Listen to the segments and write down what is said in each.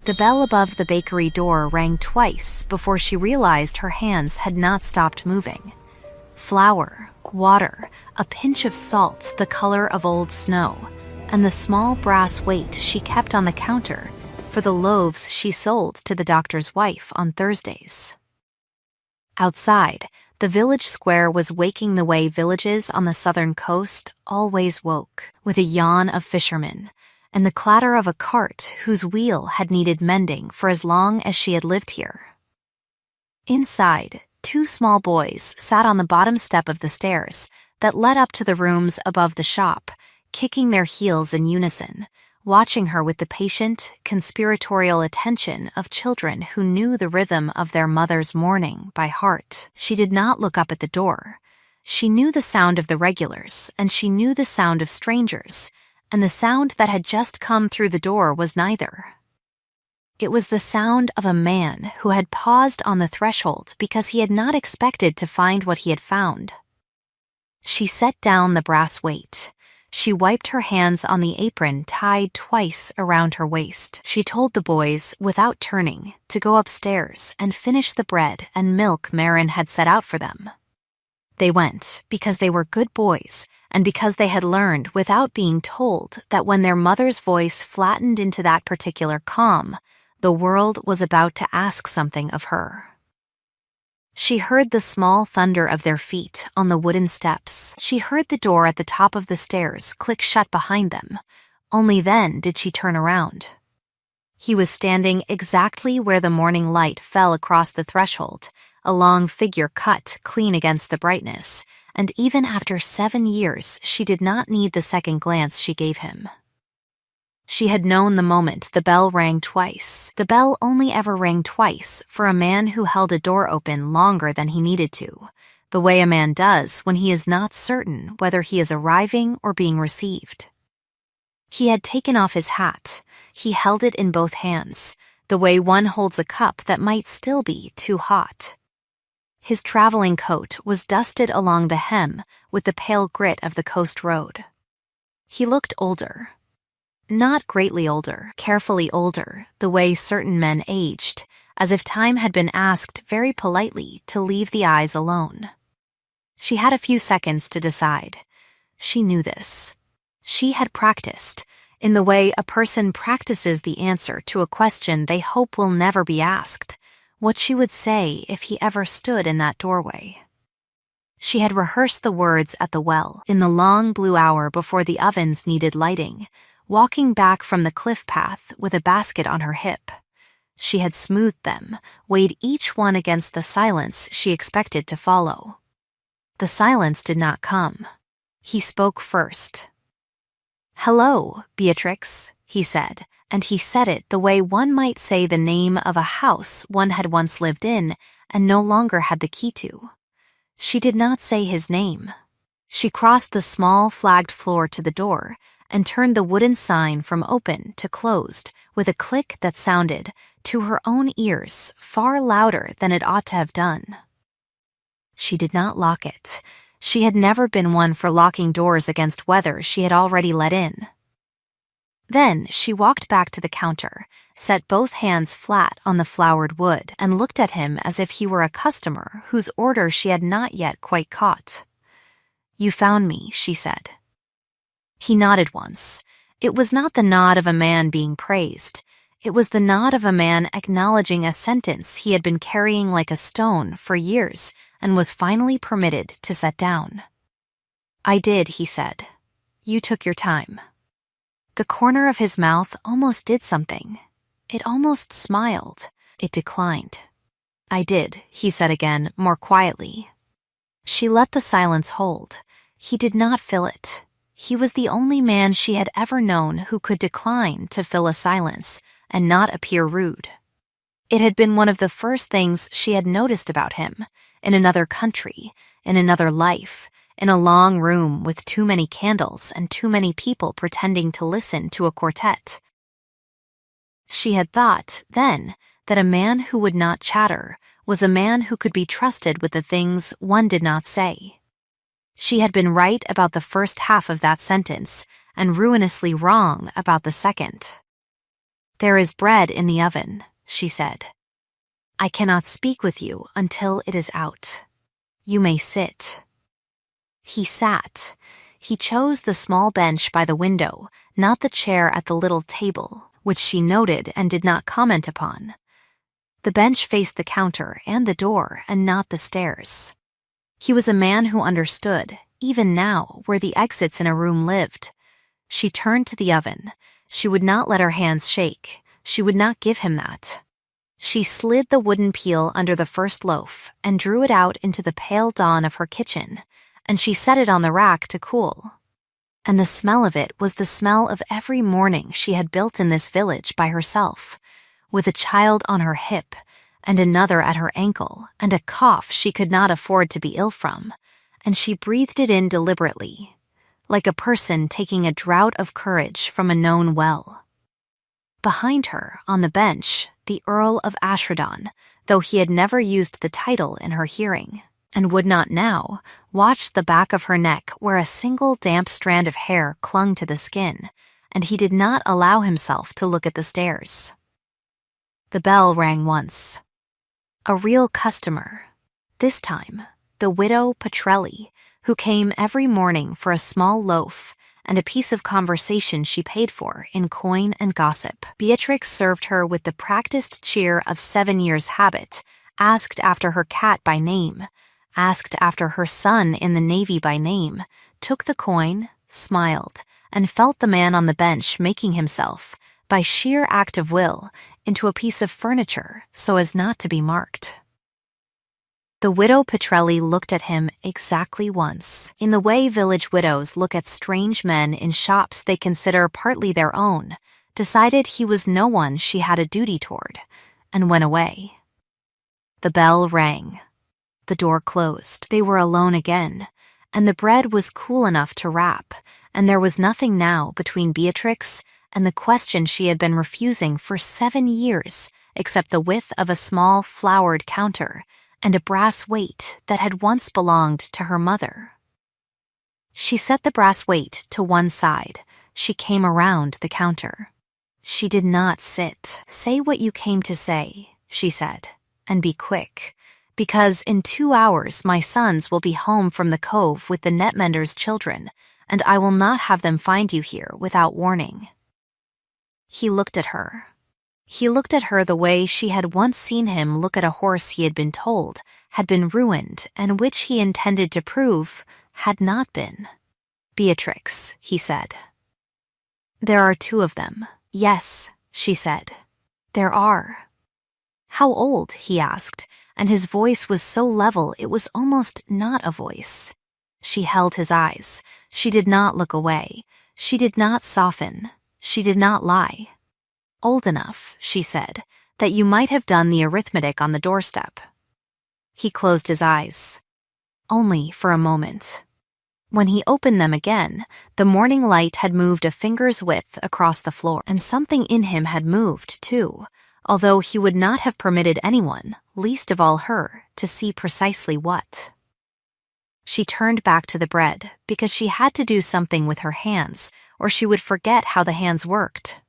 The bell above the bakery door rang twice before she realized her hands had not stopped moving. Flour, water, a pinch of salt the color of old snow, and the small brass weight she kept on the counter for the loaves she sold to the doctor's wife on Thursdays. Outside, the village square was waking the way villages on the southern coast always woke, with a yawn of fishermen, and the clatter of a cart whose wheel had needed mending for as long as she had lived here. Inside, two small boys sat on the bottom step of the stairs that led up to the rooms above the shop, kicking their heels in unison, watching her with the patient, conspiratorial attention of children who knew the rhythm of their mother's mourning by heart. She did not look up at the door. She knew the sound of the regulars, and she knew the sound of strangers, and the sound that had just come through the door was neither. It was the sound of a man who had paused on the threshold because he had not expected to find what he had found. She set down the brass weight. She wiped her hands on the apron tied twice around her waist. She told the boys, without turning, to go upstairs and finish the bread and milk Marin had set out for them. They went because they were good boys and because they had learned without being told that when their mother's voice flattened into that particular calm, the world was about to ask something of her. She heard the small thunder of their feet on the wooden steps. She heard the door at the top of the stairs click shut behind them. Only then did she turn around. He was standing exactly where the morning light fell across the threshold, a long figure cut clean against the brightness, and even after 7 years she did not need the second glance she gave him. She had known the moment the bell rang twice. The bell only ever rang twice for a man who held a door open longer than he needed to, the way a man does when he is not certain whether he is arriving or being received. He had taken off his hat. He held it in both hands, the way one holds a cup that might still be too hot. His traveling coat was dusted along the hem with the pale grit of the coast road. He looked older. Not greatly older, carefully older, the way certain men aged, as if time had been asked very politely to leave the eyes alone. She had a few seconds to decide. She knew this. She had practiced, in the way a person practices the answer to a question they hope will never be asked, what she would say if he ever stood in that doorway. She had rehearsed the words at the well, in the long blue hour before the ovens needed lighting, walking back from the cliff path with a basket on her hip. She had smoothed them, weighed each one against the silence she expected to follow. The silence did not come. He spoke first. "Hello, Beatrix," he said, and he said it the way one might say the name of a house one had once lived in and no longer had the key to. She did not say his name. She crossed the small flagged floor to the door and turned the wooden sign from open to closed with a click that sounded, to her own ears, far louder than it ought to have done. She did not lock it. She had never been one for locking doors against weather she had already let in. Then she walked back to the counter, set both hands flat on the floured wood, and looked at him as if he were a customer whose order she had not yet quite caught. "You found me," she said. He nodded once. It was not the nod of a man being praised. It was the nod of a man acknowledging a sentence he had been carrying like a stone for years and was finally permitted to set down. "I did," he said. "You took your time." The corner of his mouth almost did something. It almost smiled. It declined. "I did," he said again, more quietly. She let the silence hold. He did not fill it. He was the only man she had ever known who could decline to fill a silence and not appear rude. It had been one of the first things she had noticed about him, in another country, in another life, in a long room with too many candles and too many people pretending to listen to a quartet. She had thought, then, that a man who would not chatter was a man who could be trusted with the things one did not say. She had been right about the first half of that sentence and ruinously wrong about the second. "There is bread in the oven," she said. "I cannot speak with you until it is out. You may sit." He sat. He chose the small bench by the window, not the chair at the little table, which she noted and did not comment upon. The bench faced the counter and the door and not the stairs. He was a man who understood, even now, where the exits in a room lived. She turned to the oven. She would not let her hands shake. She would not give him that. She slid the wooden peel under the first loaf and drew it out into the pale dawn of her kitchen, and she set it on the rack to cool. And the smell of it was the smell of every morning she had built in this village by herself, with a child on her hip and another at her ankle and a cough she could not afford to be ill from, and she breathed it in deliberately, like a person taking a draught of courage from a known well. Behind her, on the bench, the Earl of Ashradon, though he had never used the title in her hearing, and would not now, watched the back of her neck where a single damp strand of hair clung to the skin, and he did not allow himself to look at the stairs. The bell rang once. A real customer. This time, the widow Petrelli, who came every morning for a small loaf and a piece of conversation she paid for in coin and gossip. Beatrix served her with the practiced cheer of 7 years' habit, asked after her cat by name, asked after her son in the Navy by name, took the coin, smiled, and felt the man on the bench making himself, by sheer act of will, into a piece of furniture so as not to be marked. The widow Petrelli looked at him exactly once, in the way village widows look at strange men in shops they consider partly their own, decided he was no one she had a duty toward, and went away. The bell rang. The door closed. They were alone again, and the bread was cool enough to wrap, and there was nothing now between Beatrix and the question she had been refusing for 7 years, except the width of a small flowered counter and a brass weight that had once belonged to her mother. She set the brass weight to one side. She came around the counter. She did not sit. "Say what you came to say," she said, "and be quick, because in 2 hours my sons will be home from the cove with the netmender's children, and I will not have them find you here without warning." He looked at her. He looked at her the way she had once seen him look at a horse he had been told had been ruined and which he intended to prove had not been. "Beatrix," he said. "There are 2 of them." "Yes," she said. "There are." "How old?" he asked, and his voice was so level it was almost not a voice. She held his eyes. She did not look away. She did not soften. She did not lie. "Old enough," she said, "that you might have done the arithmetic on the doorstep." He closed his eyes. Only for a moment. When he opened them again, the morning light had moved a finger's width across the floor, and something in him had moved, too, although he would not have permitted anyone, least of all her, to see precisely what. She turned back to the bread because she had to do something with her hands, or she would forget how the hands worked.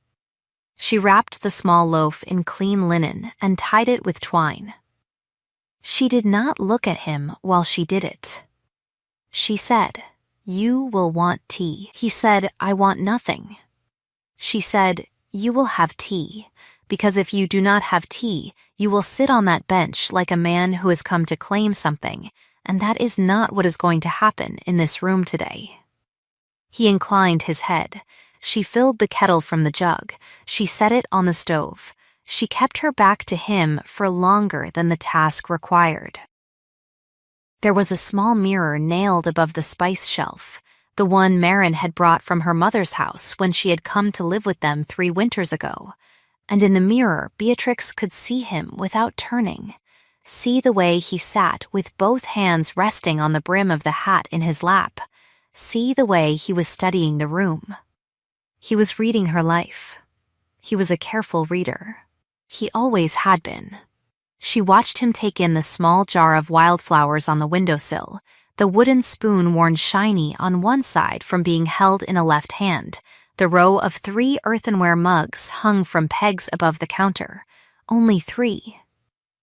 She wrapped the small loaf in clean linen and tied it with twine. She did not look at him while she did it. She said, "You will want tea." He said, "I want nothing." She said, "You will have tea, because if you do not have tea, you will sit on that bench like a man who has come to claim something, and that is not what is going to happen in this room today." He inclined his head. She filled the kettle from the jug. She set it on the stove. She kept her back to him for longer than the task required. There was a small mirror nailed above the spice shelf, the one Marin had brought from her mother's house when she had come to live with them 3 winters ago, and in the mirror Beatrix could see him without turning, see the way he sat with both hands resting on the brim of the hat in his lap, see the way he was studying the room. He was reading her life. He was a careful reader. He always had been. She watched him take in the small jar of wildflowers on the windowsill, the wooden spoon worn shiny on one side from being held in a left hand, The row of 3 earthenware mugs hung from pegs above the counter. Only 3.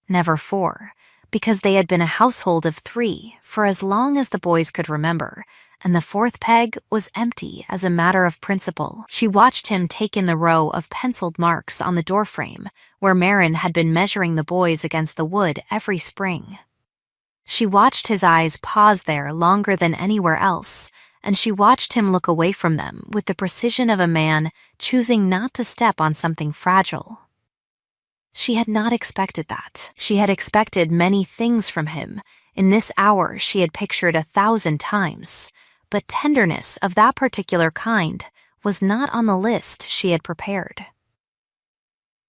Never 4, because they had been a household of 3 for as long as the boys could remember, and the 4th peg was empty as a matter of principle. She watched him take in the row of penciled marks on the doorframe, where Marin had been measuring the boys against the wood every spring. She watched his eyes pause there longer than anywhere else, and she watched him look away from them with the precision of a man choosing not to step on something fragile. She had not expected that. She had expected many things from him. In this hour she had pictured 1,000 times, but tenderness of that particular kind was not on the list she had prepared.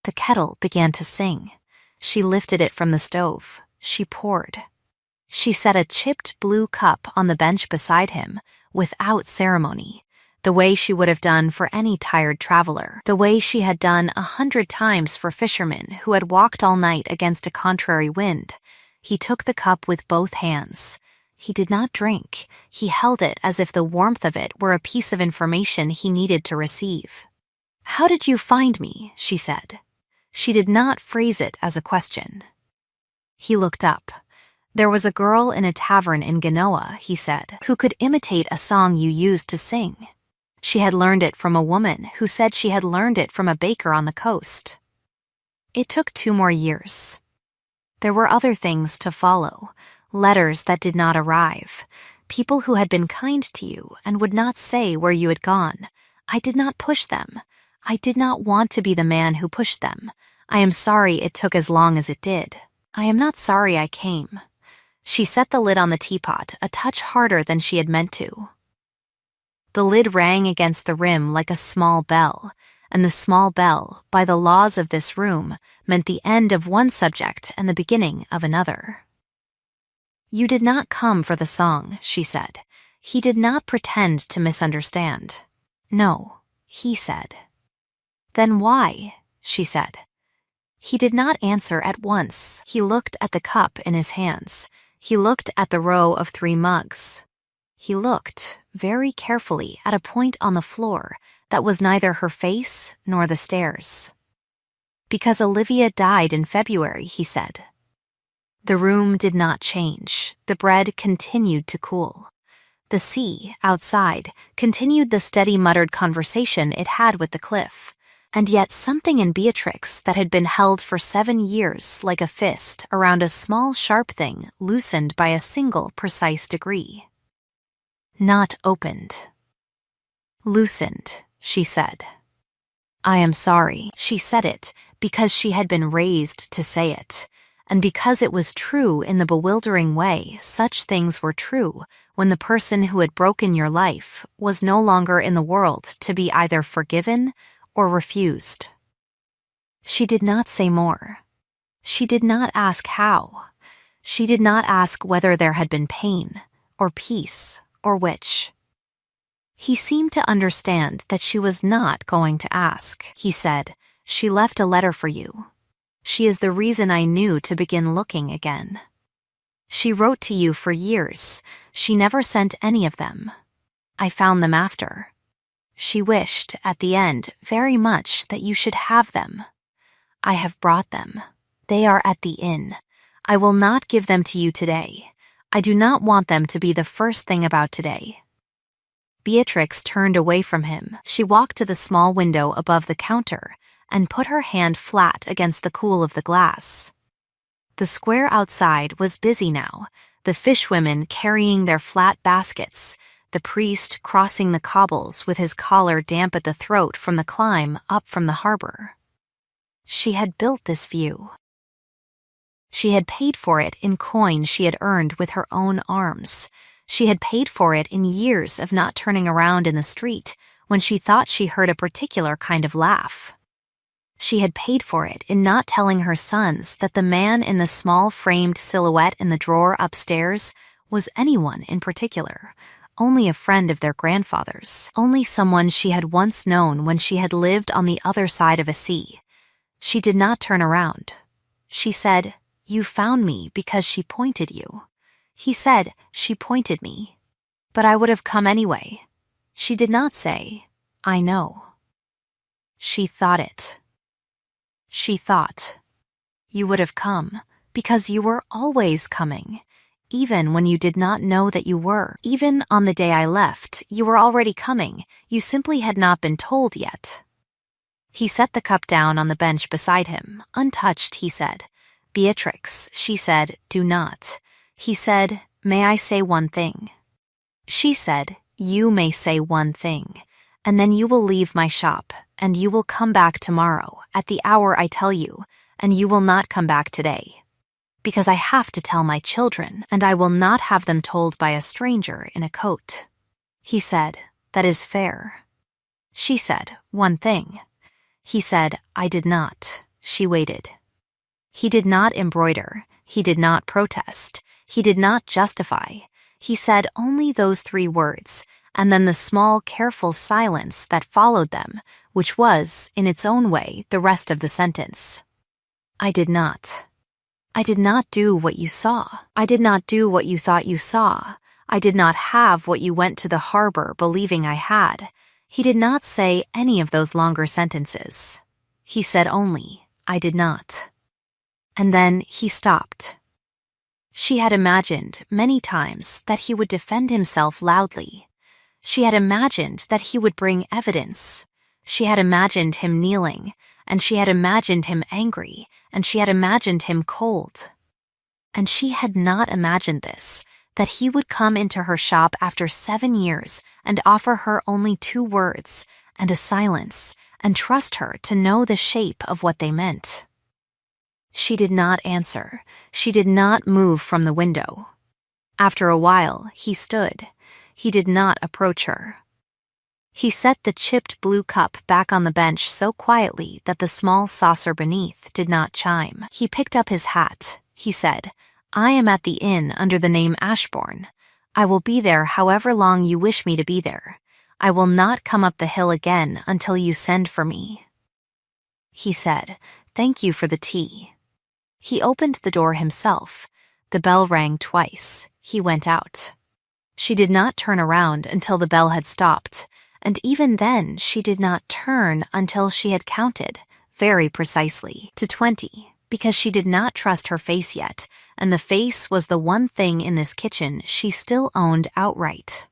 The kettle began to sing. She lifted it from the stove. She poured. She set a chipped blue cup on the bench beside him, without ceremony, the way she would have done for any tired traveler, the way she had done 100 times for fishermen who had walked all night against a contrary wind. He took the cup with both hands. He did not drink. He held it as if the warmth of it were a piece of information he needed to receive. "How did you find me?" she said. She did not phrase it as a question. He looked up. "There was a girl in a tavern in Genoa," he said, "who could imitate a song you used to sing. She had learned it from a woman who said she had learned it from a baker on the coast." It took 2 more years. There were other things to follow, letters that did not arrive, people who had been kind to you and would not say where you had gone. "I did not push them. I did not want to be the man who pushed them. I am sorry it took as long as it did. I am not sorry I came." She set the lid on the teapot a touch harder than she had meant to. The lid rang against the rim like a small bell, and the small bell, by the laws of this room, meant the end of one subject and the beginning of another. "You did not come for the song," she said. He did not pretend to misunderstand. "No," he said. "Then why?" she said. He did not answer at once. He looked at the cup in his hands. He looked at the row of 3 mugs. He looked, very carefully, at a point on the floor that was neither her face nor the stairs. "Because Olivia died in February," he said. The room did not change. The bread continued to cool. The sea, outside, continued the steady muttered conversation it had with the cliff. And yet something in Beatrix that had been held for 7 years like a fist around a small sharp thing loosened by a single precise degree. Not opened. "Loosened," she said. "I am sorry." She said it because she had been raised to say it, and because it was true in the bewildering way such things were true when the person who had broken your life was no longer in the world to be either forgiven or refused. She did not say more. She did not ask how. She did not ask whether there had been pain, or peace, or which. He seemed to understand that she was not going to ask. He said, "She left a letter for you. She is the reason I knew to begin looking again. She wrote to you for years. She never sent any of them. I found them after. She wished, at the end, very much that you should have them. I have brought them. They are at the inn. I will not give them to you today. I do not want them to be the first thing about today." Beatrix turned away from him. She walked to the small window above the counter and put her hand flat against the cool of the glass. The square outside was busy now, the fishwomen carrying their flat baskets, the priest crossing the cobbles with his collar damp at the throat from the climb up from the harbor. She had built this view. She had paid for it in coin she had earned with her own arms. She had paid for it in years of not turning around in the street when she thought she heard a particular kind of laugh. She had paid for it in not telling her sons that the man in the small framed silhouette in the drawer upstairs was anyone in particular, only a friend of their grandfather's, only someone she had once known when she had lived on the other side of a sea. She did not turn around. She said, "You found me because she pointed you." He said, "She pointed me. But I would have come anyway." She did not say, I know. She thought it. She thought. You would have come, because you were always coming. Even when you did not know that you were. Even on the day I left, you were already coming. You simply had not been told yet. He set the cup down on the bench beside him. Untouched, he said. Beatrix, she said, do not. He said, may I say one thing? She said, you may say one thing, and then you will leave my shop, and you will come back tomorrow, at the hour I tell you, and you will not come back today. Because I have to tell my children, and I will not have them told by a stranger in a coat. He said, that is fair. She said, one thing. He said, I did not. She waited. He did not embroider. He did not protest. He did not justify. He said only those 3 words, and then the small, careful silence that followed them, which was, in its own way, the rest of the sentence. I did not. I did not do what you saw. I did not do what you thought you saw. I did not have what you went to the harbor believing I had. He did not say any of those longer sentences. He said only, I did not. And then he stopped. She had imagined many times that he would defend himself loudly. She had imagined that he would bring evidence. She had imagined him kneeling, and she had imagined him angry, and she had imagined him cold. And she had not imagined this, that he would come into her shop after 7 years and offer her only 2 words and a silence, and trust her to know the shape of what they meant. She did not answer. She did not move from the window. After a while, he stood. He did not approach her. He set the chipped blue cup back on the bench so quietly that the small saucer beneath did not chime. He picked up his hat. He said, I am at the inn under the name Ashbourne. I will be there however long you wish me to be there. I will not come up the hill again until you send for me. He said, thank you for the tea. He opened the door himself. The bell rang twice. He went out. She did not turn around until the bell had stopped, and even then she did not turn until she had counted, very precisely, to 20, because she did not trust her face yet, and the face was the one thing in this kitchen she still owned outright.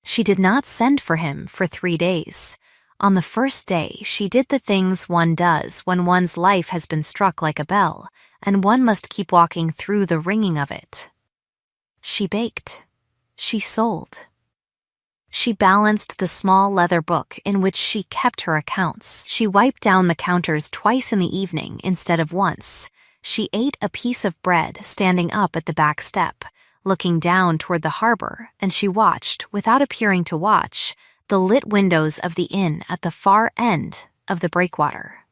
She did not send for him for 3 days. On the first day, she did the things one does when one's life has been struck like a bell, and one must keep walking through the ringing of it. She baked. She sold. She balanced the small leather book in which she kept her accounts. She wiped down the counters twice in the evening instead of once. She ate a piece of bread standing up at the back step, looking down toward the harbor, and she watched, without appearing to watch, the lit windows of the inn at the far end of the breakwater.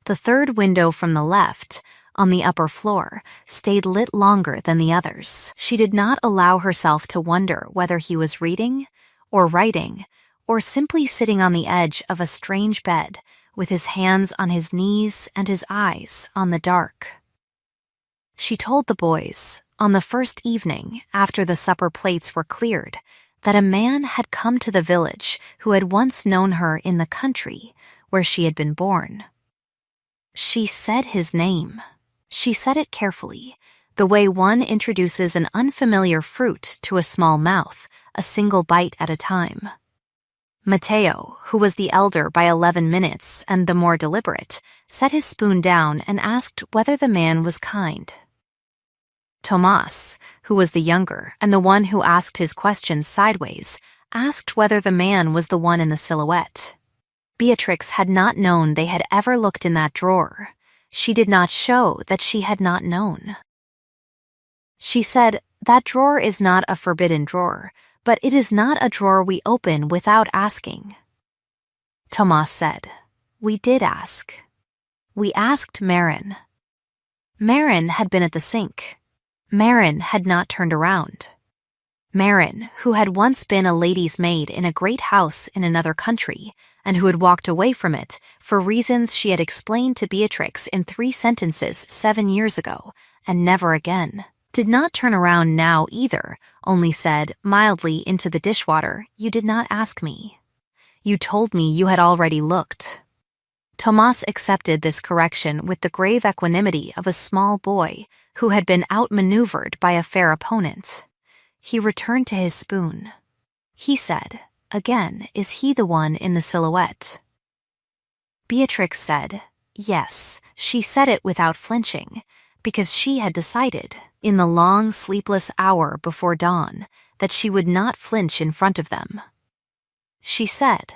The third window from the left, on the upper floor, stayed lit longer than the others. She did not allow herself to wonder whether he was reading, or writing, or simply sitting on the edge of a strange bed, with his hands on his knees and his eyes on the dark. She told the boys, on the first evening after the supper plates were cleared, that a man had come to the village who had once known her in the country where she had been born. She said his name. She said it carefully, the way one introduces an unfamiliar fruit to a small mouth, a single bite at a time. Matteo, who was the elder by 11 minutes and the more deliberate, set his spoon down and asked whether the man was kind. Tomas, who was the younger and the one who asked his questions sideways, asked whether the man was the one in the silhouette. Beatrix had not known they had ever looked in that drawer. She did not show that she had not known. She said, that drawer is not a forbidden drawer, but it is not a drawer we open without asking. Tomas said, we did ask. We asked Marin. Marin had been at the sink. Marin had not turned around. Marin, who had once been a lady's maid in a great house in another country, and who had walked away from it for reasons she had explained to Beatrix in 3 sentences 7 years ago, and never again, did not turn around now either, only said, mildly into the dishwater, you did not ask me. You told me you had already looked." Tomas accepted this correction with the grave equanimity of a small boy who had been outmaneuvered by a fair opponent. He returned to his spoon. He said, "Again, is he the one in the silhouette?" Beatrix said, "Yes." She said it without flinching, because she had decided, in the long, sleepless hour before dawn, that she would not flinch in front of them. She said,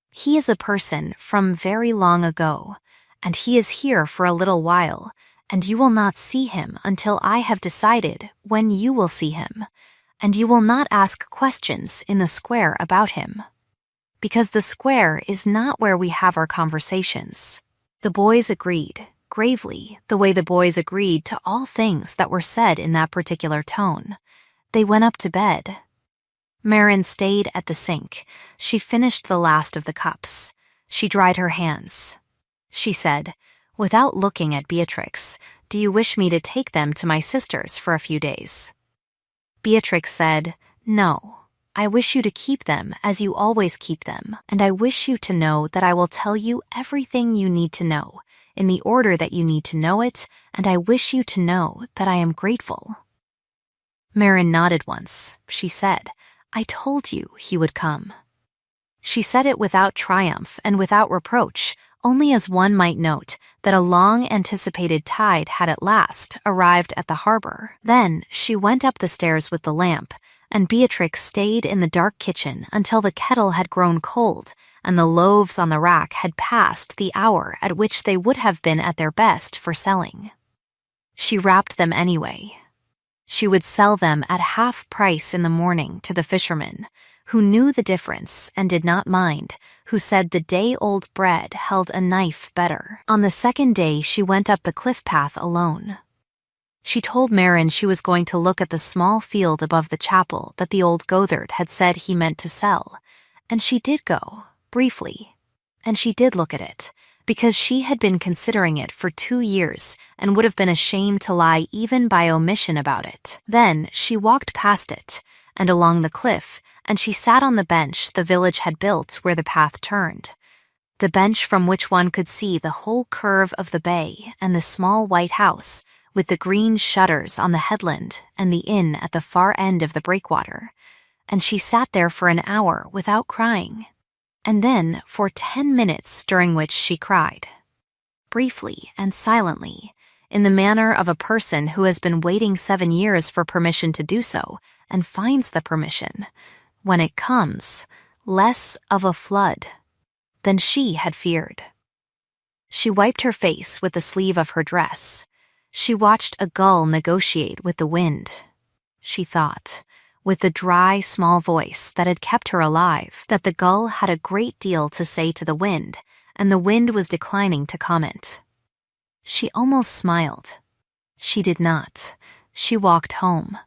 "He is a person from very long ago, and he is here for a little while, and you will not see him until I have decided when you will see him, and you will not ask questions in the square about him, because the square is not where we have our conversations." The boys agreed, gravely, the way the boys agreed to all things that were said in that particular tone. They went up to bed. Marin stayed at the sink. She finished the last of the cups. She dried her hands. She said, without looking at Beatrix, "Do you wish me to take them to my sister's for a few days?" Beatrix said, "No. I wish you to keep them as you always keep them, and I wish you to know that I will tell you everything you need to know, in the order that you need to know it, and I wish you to know that I am grateful." Marin nodded once. She said, "I told you he would come." She said it without triumph and without reproach, only as one might note that a long-anticipated tide had at last arrived at the harbor. Then she went up the stairs with the lamp, and Beatrix stayed in the dark kitchen until the kettle had grown cold and the loaves on the rack had passed the hour at which they would have been at their best for selling. She wrapped them anyway. She would sell them at half price in the morning to the fishermen, who knew the difference and did not mind, who said the day-old bread held a knife better. On the second day she went up the cliff path alone. She told Marin she was going to look at the small field above the chapel that the old Gothard had said he meant to sell, and she did go, briefly. And she did look at it, because she had been considering it for 2 years and would have been ashamed to lie even by omission about it. Then she walked past it, and along the cliff, and she sat on the bench the village had built where the path turned. The bench from which one could see the whole curve of the bay and the small white house, with the green shutters on the headland and the inn at the far end of the breakwater, and she sat there for an hour without crying, and then for 10 minutes during which she cried, briefly and silently, in the manner of a person who has been waiting 7 years for permission to do so and finds the permission, when it comes, less of a flood than she had feared. She wiped her face with the sleeve of her dress. She watched a gull negotiate with the wind. She thought, with the dry, small voice that had kept her alive, that the gull had a great deal to say to the wind, and the wind was declining to comment. She almost smiled. She did not. She walked home.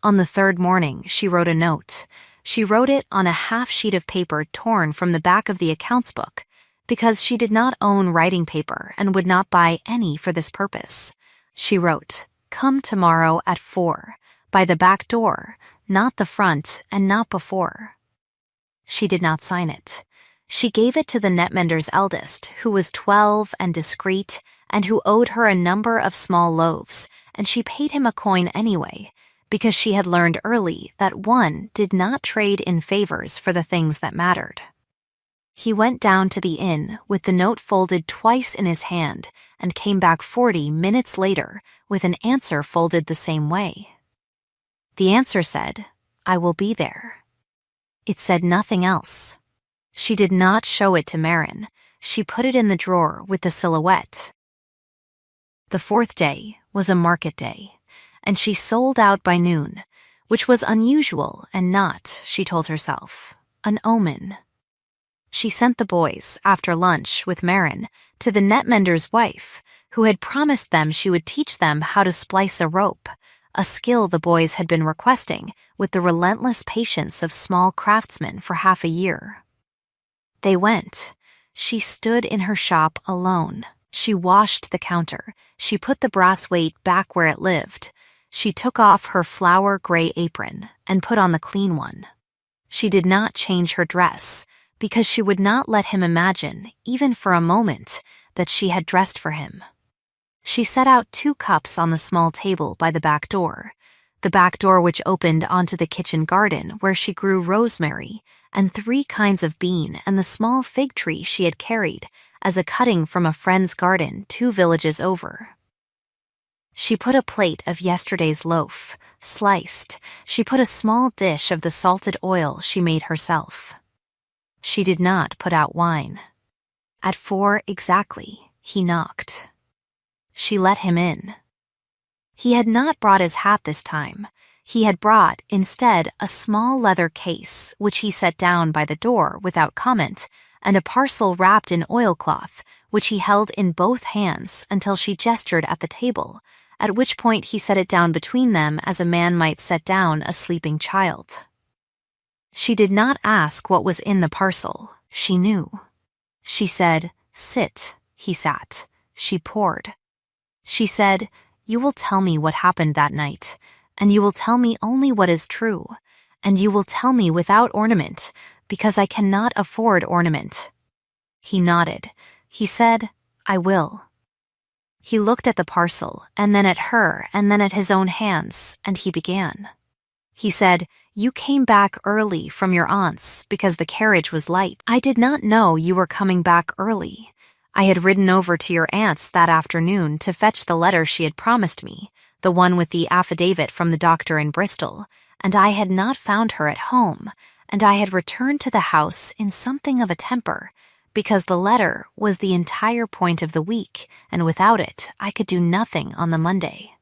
On the 3rd morning, she wrote a note. She wrote it on a half sheet of paper torn from the back of the accounts book, because she did not own writing paper and would not buy any for this purpose. She wrote, "Come tomorrow at 4, by the back door, not the front and not before." She did not sign it. She gave it to the netmender's eldest, who was 12 and discreet, and who owed her a number of small loaves, and she paid him a coin anyway, because she had learned early that one did not trade in favors for the things that mattered. He went down to the inn with the note folded twice in his hand and came back 40 minutes later with an answer folded the same way. The answer said, "I will be there." It said nothing else. She did not show it to Marin. She put it in the drawer with the silhouette. The 4th day was a market day, and she sold out by noon, which was unusual and not, she told herself, an omen. She sent the boys, after lunch with Marin, to the netmender's wife, who had promised them she would teach them how to splice a rope, a skill the boys had been requesting with the relentless patience of small craftsmen for half a year. They went. She stood in her shop alone. She washed the counter. She put the brass weight back where it lived. She took off her flower gray apron and put on the clean one. She did not change her dress, because she would not let him imagine, even for a moment, that she had dressed for him. She set out 2 cups on the small table by the back door which opened onto the kitchen garden where she grew rosemary and 3 kinds of bean and the small fig tree she had carried as a cutting from a friend's garden 2 villages over. She put a plate of yesterday's loaf, sliced. She put a small dish of the salted oil she made herself. She did not put out wine. At 4 exactly, he knocked. She let him in. He had not brought his hat this time. He had brought, instead, a small leather case, which he set down by the door without comment, and a parcel wrapped in oilcloth, which he held in both hands until she gestured at the table, at which point he set it down between them as a man might set down a sleeping child. She did not ask what was in the parcel. She knew. She said, "Sit." He sat. She poured. She said, "You will tell me what happened that night, and you will tell me only what is true, and you will tell me without ornament, because I cannot afford ornament." He nodded. He said, "I will." He looked at the parcel, and then at her, and then at his own hands, and he began. He said, "You came back early from your aunt's because the carriage was light. I did not know you were coming back early. I had ridden over to your aunt's that afternoon to fetch the letter she had promised me, the one with the affidavit from the doctor in Bristol, and I had not found her at home, and I had returned to the house in something of a temper, because the letter was the entire point of the week, and without it I could do nothing on the Monday.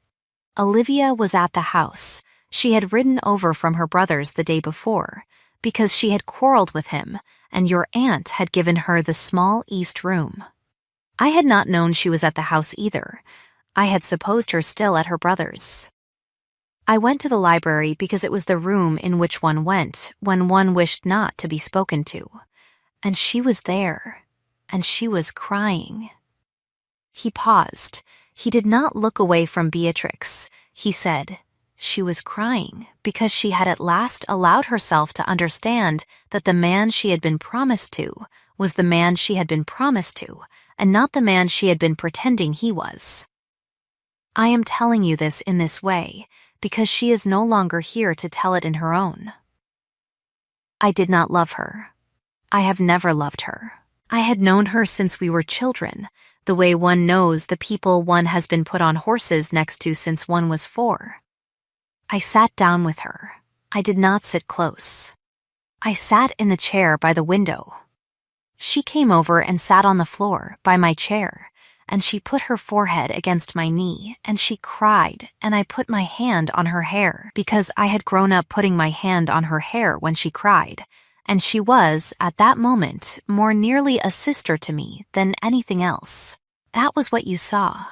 Olivia was at the house. She had ridden over from her brother's the day before, because she had quarreled with him, and your aunt had given her the small east room. I had not known she was at the house either. I had supposed her still at her brother's. I went to the library because it was the room in which one went when one wished not to be spoken to. And she was there, and she was crying. He paused. He did not look away from Beatrix. He said, she was crying because she had at last allowed herself to understand that the man she had been promised to was the man she had been promised to, and not the man she had been pretending he was. I am telling you this in this way because she is no longer here to tell it in her own. I did not love her. I have never loved her. I had known her since we were children, the way one knows the people one has been put on horses next to since one was 4. I sat down with her. I did not sit close. I sat in the chair by the window. She came over and sat on the floor by my chair, and she put her forehead against my knee, and she cried, and I put my hand on her hair because I had grown up putting my hand on her hair when she cried, and she was, at that moment, more nearly a sister to me than anything else. That was what you saw.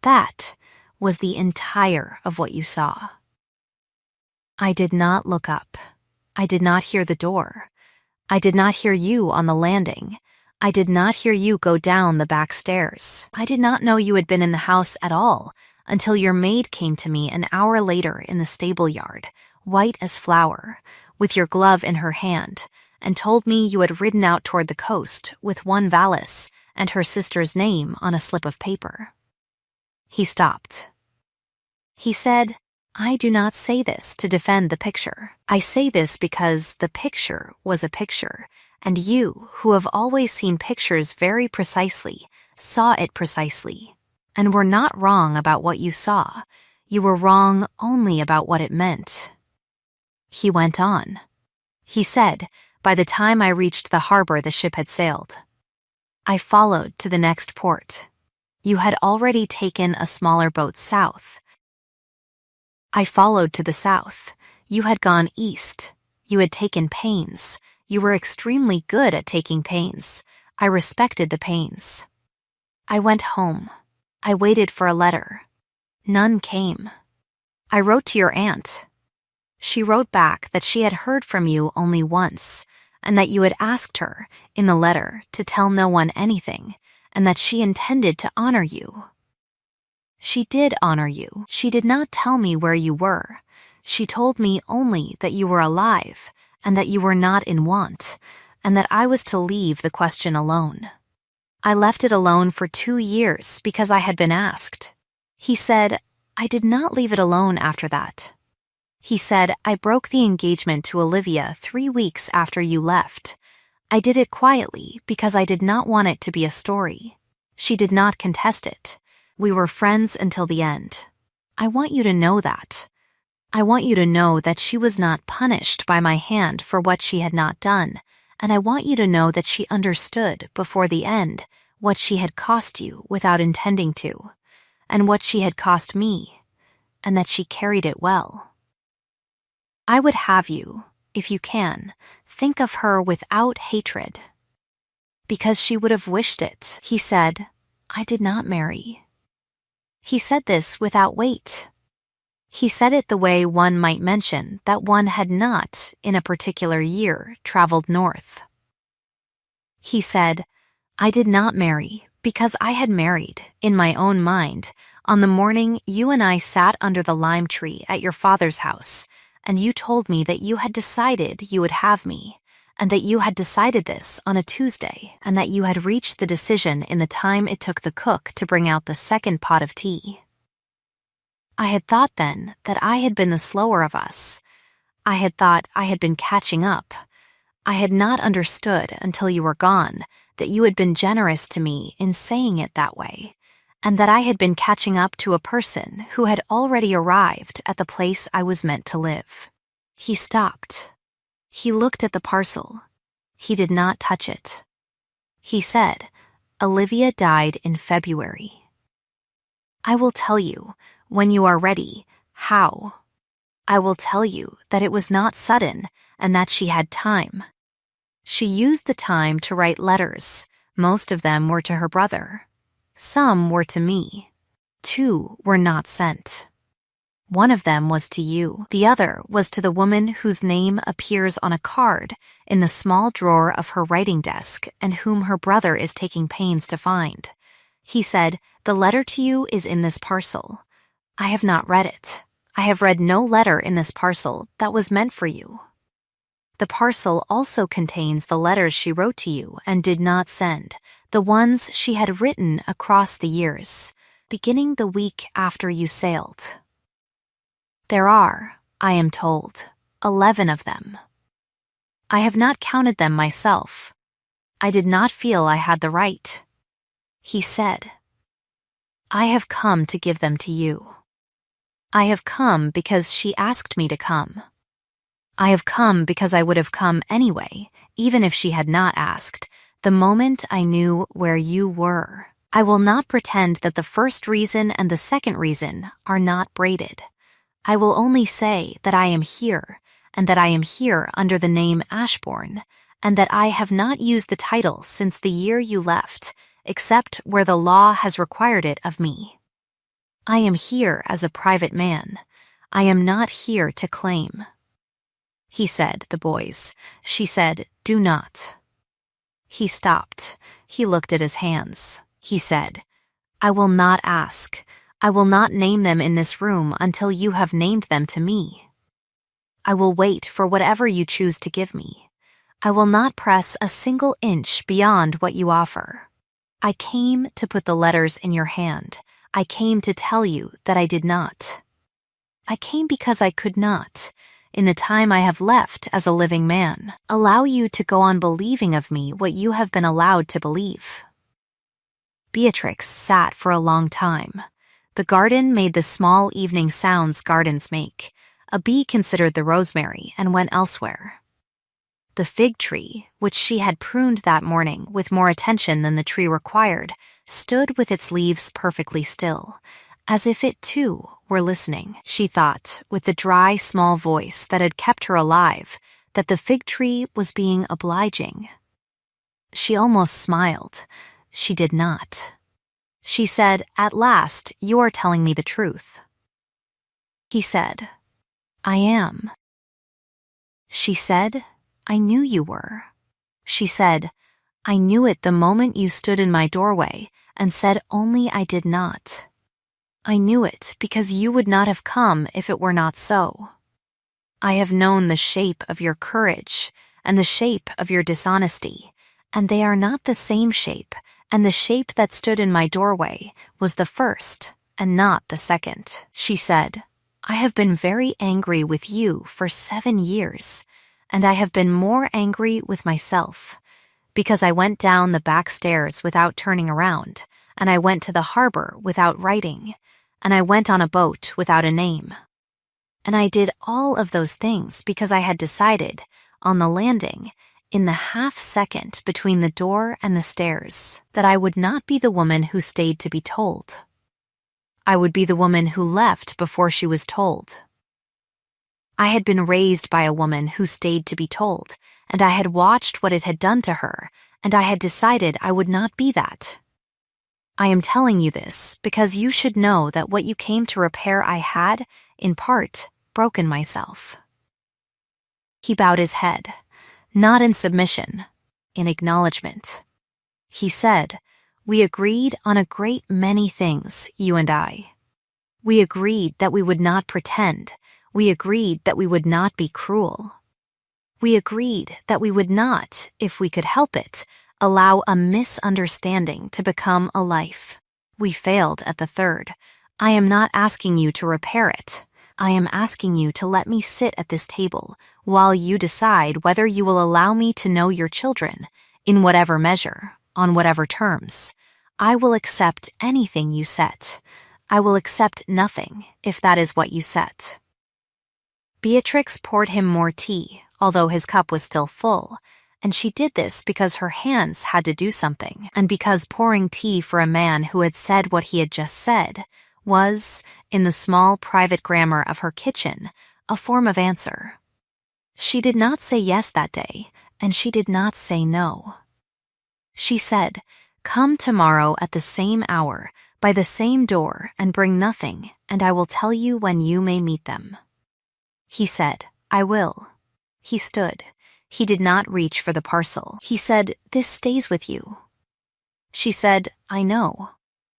That was the entire of what you saw. I did not look up. I did not hear the door. I did not hear you on the landing. I did not hear you go down the back stairs. I did not know you had been in the house at all until your maid came to me an hour later in the stable yard, white as flour, with your glove in her hand, and told me you had ridden out toward the coast with one valise and her sister's name on a slip of paper. He stopped. He said, I do not say this to defend the picture. I say this because the picture was a picture, and you, who have always seen pictures very precisely, saw it precisely, and were not wrong about what you saw. You were wrong only about what it meant. He went on. He said, by the time I reached the harbor the ship had sailed. I followed to the next port. You had already taken a smaller boat south. I followed to the south. You had gone east. You had taken pains. You were extremely good at taking pains. I respected the pains. I went home. I waited for a letter. None came. I wrote to your aunt. She wrote back that she had heard from you only once, and that you had asked her, in the letter, to tell no one anything, and that she intended to honor you. She did honor you. She did not tell me where you were. She told me only that you were alive, and that you were not in want, and that I was to leave the question alone. I left it alone for 2 years because I had been asked. He said, I did not leave it alone after that. He said, I broke the engagement to Olivia 3 weeks after you left. I did it quietly because I did not want it to be a story. She did not contest it. We were friends until the end. I want you to know that. I want you to know that she was not punished by my hand for what she had not done, and I want you to know that she understood before the end what she had cost you without intending to, and what she had cost me, and that she carried it well. I would have you, if you can, think of her without hatred. Because she would have wished it, he said, I did not marry. He said this without weight. He said it the way one might mention that one had not, in a particular year, traveled north. He said, I did not marry because I had married, in my own mind, on the morning you and I sat under the lime tree at your father's house, and you told me that you had decided you would have me, and that you had decided this on a Tuesday, and that you had reached the decision in the time it took the cook to bring out the second pot of tea. I had thought then that I had been the slower of us. I had thought I had been catching up. I had not understood until you were gone that you had been generous to me in saying it that way, and that I had been catching up to a person who had already arrived at the place I was meant to live. He stopped. He looked at the parcel. He did not touch it. He said, Olivia died in February. I will tell you, when you are ready, how. I will tell you that it was not sudden and that she had time. She used the time to write letters. Most of them were to her brother. Some were to me. 2 were not sent. One of them was to you. The other was to the woman whose name appears on a card in the small drawer of her writing desk and whom her brother is taking pains to find. He said, the letter to you is in this parcel. I have not read it. I have read no letter in this parcel that was meant for you. The parcel also contains the letters she wrote to you and did not send, the ones she had written across the years, beginning the week after you sailed. There are, I am told, 11 of them. I have not counted them myself. I did not feel I had the right. He said, I have come to give them to you. I have come because she asked me to come. I have come because I would have come anyway, even if she had not asked, the moment I knew where you were. I will not pretend that the first reason and the second reason are not braided. I will only say that I am here, and that I am here under the name Ashbourne, and that I have not used the title since the year you left, except where the law has required it of me. I am here as a private man. I am not here to claim. He said, the boys. She said, do not. He stopped. He looked at his hands. He said, I will not ask. I will not name them in this room until you have named them to me. I will wait for whatever you choose to give me. I will not press a single inch beyond what you offer. I came to put the letters in your hand. I came to tell you that I did not. I came because I could not, in the time I have left as a living man, allow you to go on believing of me what you have been allowed to believe. Beatrix sat for a long time. The garden made the small evening sounds gardens make. A bee considered the rosemary and went elsewhere. The fig tree, which she had pruned that morning with more attention than the tree required, stood with its leaves perfectly still, as if it too were listening. She thought, with the dry, small voice that had kept her alive, that the fig tree was being obliging. She almost smiled. She did not. She said, at last, you are telling me the truth. He said, I am. She said, I knew you were. She said, I knew it the moment you stood in my doorway and said only I did not. I knew it because you would not have come if it were not so. I have known the shape of your courage, and the shape of your dishonesty, and they are not the same shape, and the shape that stood in my doorway was the first and not the second." She said, "I have been very angry with you for 7 years, and I have been more angry with myself, because I went down the back stairs without turning around, and I went to the harbor without writing, and I went on a boat without a name. And I did all of those things because I had decided, on the landing, in the half-second between the door and the stairs, that I would not be the woman who stayed to be told. I would be the woman who left before she was told. I had been raised by a woman who stayed to be told, and I had watched what it had done to her, and I had decided I would not be that. I am telling you this because you should know that what you came to repair I had, in part, broken myself." He bowed his head, not in submission, in acknowledgement. He said, "We agreed on a great many things, you and I. We agreed that we would not pretend. We agreed that we would not be cruel. We agreed that we would not, if we could help it, allow a misunderstanding to become a life. We failed at the third. I am not asking you to repair it. I am asking you to let me sit at this table while you decide whether you will allow me to know your children, in whatever measure, on whatever terms. I will accept anything you set. I will accept nothing, if that is what you set." Beatrix poured him more tea, although his cup was still full, and she did this because her hands had to do something, and because pouring tea for a man who had said what he had just said was, in the small private grammar of her kitchen, a form of answer. She did not say yes that day, and she did not say no. She said, "Come tomorrow at the same hour, by the same door, and bring nothing, and I will tell you when you may meet them." He said, "I will." He stood. He did not reach for the parcel. He said, "This stays with you." She said, "I know."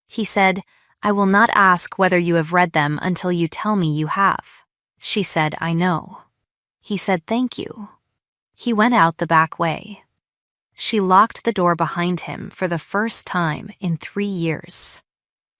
He said, "I will not ask whether you have read them until you tell me you have." She said, "I know." He said, "Thank you." He went out the back way. She locked the door behind him for the first time in 3 years.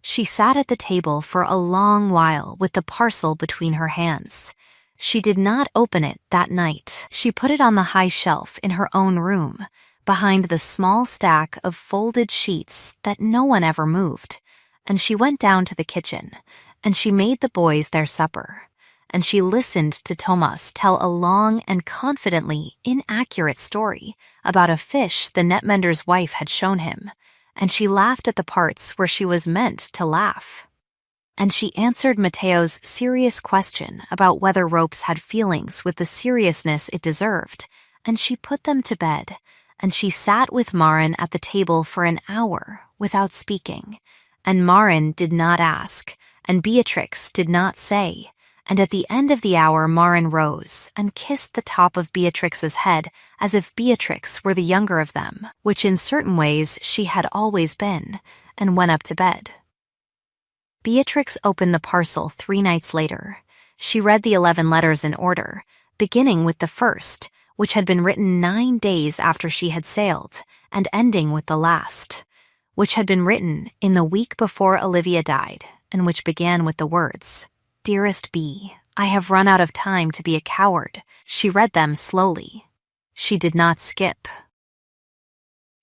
She sat at the table for a long while with the parcel between her hands. She did not open it that night. She put it on the high shelf in her own room, behind the small stack of folded sheets that no one ever moved, and she went down to the kitchen, and she made the boys their supper, and she listened to Thomas tell a long and confidently inaccurate story about a fish the netmender's wife had shown him, and she laughed at the parts where she was meant to laugh. And she answered Matteo's serious question about whether ropes had feelings with the seriousness it deserved, and she put them to bed, and she sat with Marin at the table for an hour without speaking, and Marin did not ask, and Beatrix did not say, and at the end of the hour Marin rose and kissed the top of Beatrix's head as if Beatrix were the younger of them, which in certain ways she had always been, and went up to bed. Beatrix opened the parcel 3 nights later. She read the 11 letters in order, beginning with the first, which had been written 9 days after she had sailed, and ending with the last, which had been written in the week before Olivia died, and which began with the words, "Dearest B, I have run out of time to be a coward." She read them slowly. She did not skip.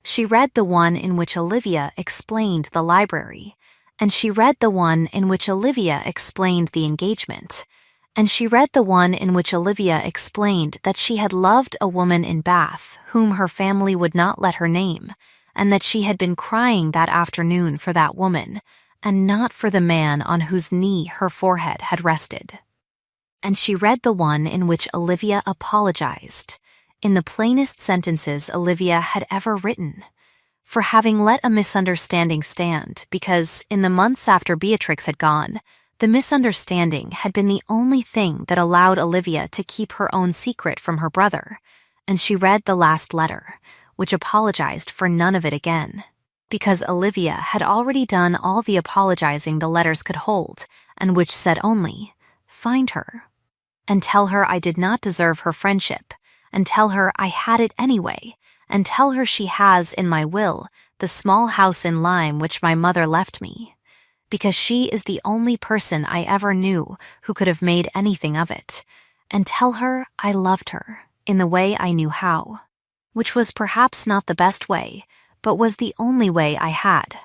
She read the one in which Olivia explained the library, and she read the one in which Olivia explained the engagement, and she read the one in which Olivia explained that she had loved a woman in Bath whom her family would not let her name, and that she had been crying that afternoon for that woman, and not for the man on whose knee her forehead had rested. And she read the one in which Olivia apologized, in the plainest sentences Olivia had ever written, for having let a misunderstanding stand because, in the months after Beatrix had gone, the misunderstanding had been the only thing that allowed Olivia to keep her own secret from her brother, and she read the last letter, which apologized for none of it again, because Olivia had already done all the apologizing the letters could hold, and which said only, "Find her, and tell her I did not deserve her friendship, and tell her I had it anyway, and tell her she has in my will the small house in Lyme which my mother left me, because she is the only person I ever knew who could have made anything of it, and tell her I loved her in the way I knew how, which was perhaps not the best way, but was the only way I had.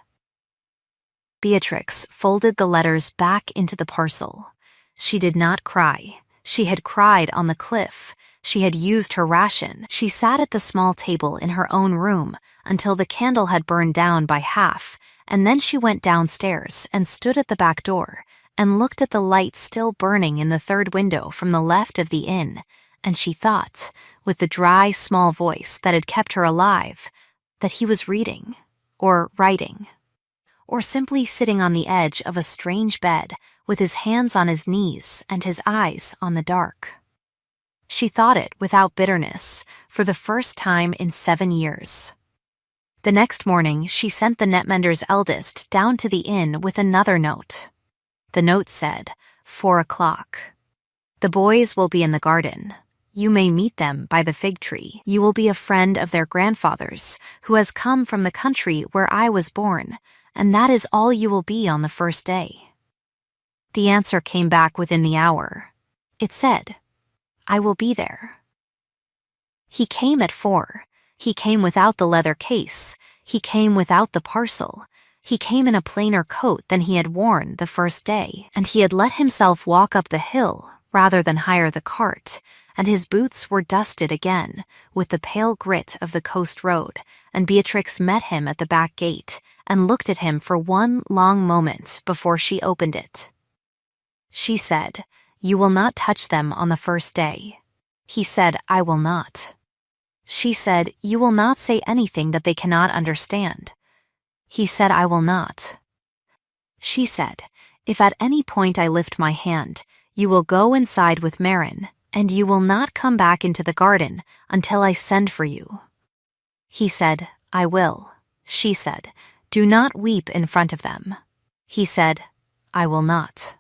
Beatrix folded the letters back into the parcel. She did not cry. She had cried on the cliff. She had used her ration. She sat at the small table in her own room until the candle had burned down by half, and then she went downstairs and stood at the back door and looked at the light still burning in the third window from the left of the inn, and she thought, with the dry, small voice that had kept her alive, that he was reading, or writing, or simply sitting on the edge of a strange bed with his hands on his knees and his eyes on the dark. She thought it without bitterness for the first time in 7 years. The next morning, she sent the netmender's eldest down to the inn with another note. The note said, 4 o'clock. The boys will be in the garden. You may meet them by the fig tree. You will be a friend of their grandfather's, who has come from the country where I was born, and that is all you will be on the first day. The answer came back within the hour. It said, I will be there. He came at 4. He came without the leather case. He came without the parcel. He came in a plainer coat than he had worn the first day, and he had let himself walk up the hill rather than hire the cart, and his boots were dusted again with the pale grit of the coast road, and Beatrix met him at the back gate and looked at him for one long moment before she opened it. She said, You will not touch them on the first day. He said, I will not. She said, You will not say anything that they cannot understand. He said, I will not. She said, If at any point I lift my hand, you will go inside with Marin, and you will not come back into the garden until I send for you. He said, I will. She said, Do not weep in front of them. He said, I will not.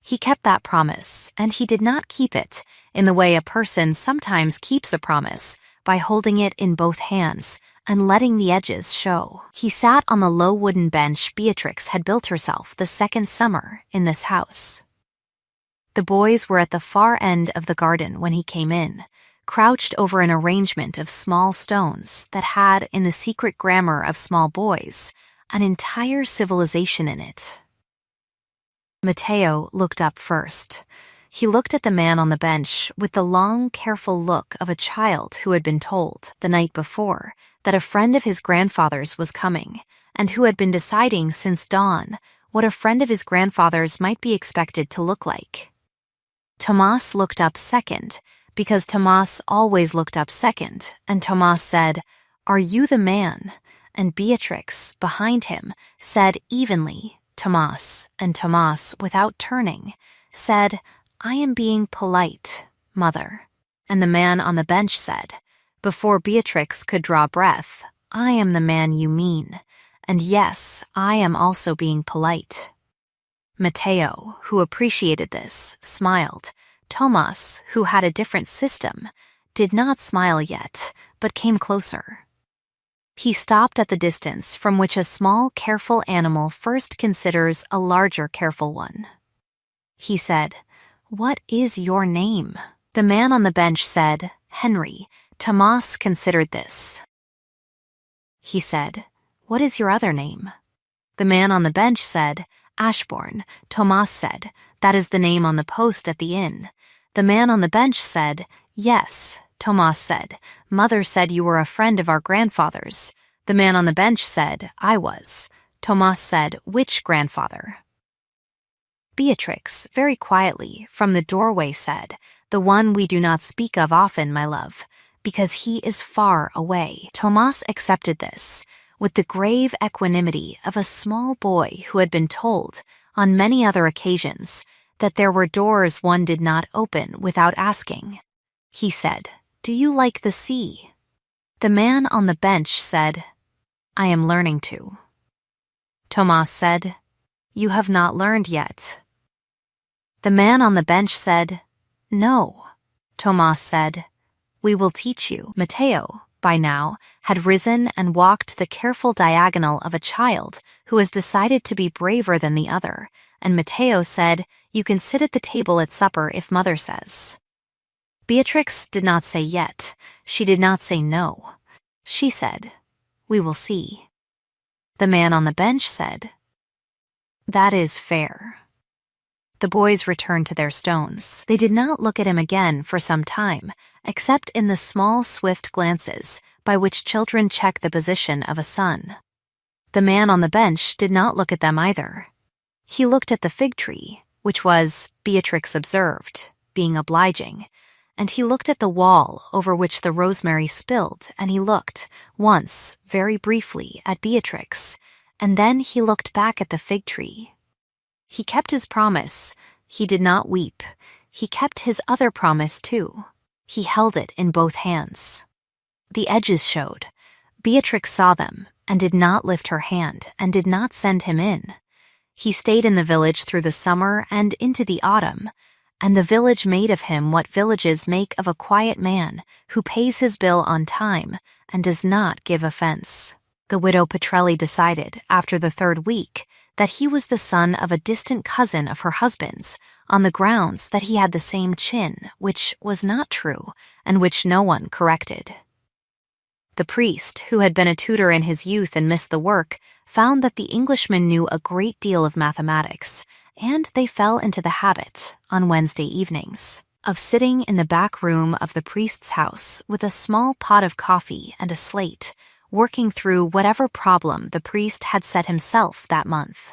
He kept that promise, and he did not keep it in the way a person sometimes keeps a promise, by holding it in both hands and letting the edges show. He sat on the low wooden bench Beatrix had built herself the second summer in this house. The boys were at the far end of the garden when he came in, crouched over an arrangement of small stones that had, in the secret grammar of small boys, an entire civilization in it. Matteo looked up first. He looked at the man on the bench with the long, careful look of a child who had been told, the night before, that a friend of his grandfather's was coming, and who had been deciding since dawn what a friend of his grandfather's might be expected to look like. Tomas looked up second, because Tomas always looked up second, and Tomas said, Are you the man? And Beatrix, behind him, said evenly, Tomas, and Tomas, without turning, said, I am being polite, mother. And the man on the bench said, before Beatrix could draw breath, I am the man you mean, and yes, I am also being polite. Matteo, who appreciated this, smiled. Tomas, who had a different system, did not smile yet, but came closer. He stopped at the distance from which a small, careful animal first considers a larger, careful one. He said, What is your name? The man on the bench said, Henry. Tomas considered this. He said, What is your other name? The man on the bench said, Ashbourne. Tomas said, That is the name on the post at the inn. The man on the bench said, Yes. Tomas said, Mother said you were a friend of our grandfather's. The man on the bench said, I was. Tomas said, Which grandfather? Beatrix, very quietly, from the doorway said, The one we do not speak of often, my love, because he is far away. Tomas accepted this, with the grave equanimity of a small boy who had been told, on many other occasions, that there were doors one did not open without asking. He said, Do you like the sea? The man on the bench said, I am learning to. Tomas said, You have not learned yet. The man on the bench said, No. Tomas said, "We will teach you." Matteo, by now, had risen and walked the careful diagonal of a child who has decided to be braver than the other, and Matteo said, "You can sit at the table at supper if Mother says." Beatrix did not say yet. She did not say no. She said, "We will see." The man on the bench said, "That is fair." The boys returned to their stones. They did not look at him again for some time, except in the small, swift glances by which children check the position of a sun. The man on the bench did not look at them either. He looked at the fig tree, which was, Beatrix observed, being obliging, and he looked at the wall over which the rosemary spilled, and he looked, once, very briefly, at Beatrix, and then he looked back at the fig tree. He kept his promise. He did not weep. He kept his other promise, too. He held it in both hands. The edges showed. Beatrix saw them, and did not lift her hand, and did not send him in. He stayed in the village through the summer and into the autumn, and the village made of him what villages make of a quiet man who pays his bill on time and does not give offense. The widow Petrelli decided, after the third week, that he was the son of a distant cousin of her husband's, on the grounds that he had the same chin, which was not true, and which no one corrected. The priest, who had been a tutor in his youth and missed the work, found that the Englishman knew a great deal of mathematics, and they fell into the habit, on Wednesday evenings, of sitting in the back room of the priest's house with a small pot of coffee and a slate, working through whatever problem the priest had set himself that month.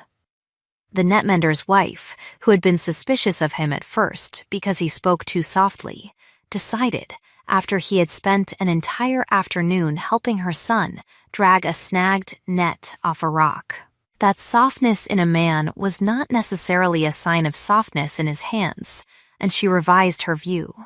The netmender's wife, who had been suspicious of him at first because he spoke too softly, decided, after he had spent an entire afternoon helping her son drag a snagged net off a rock, that softness in a man was not necessarily a sign of softness in his hands, and she revised her view.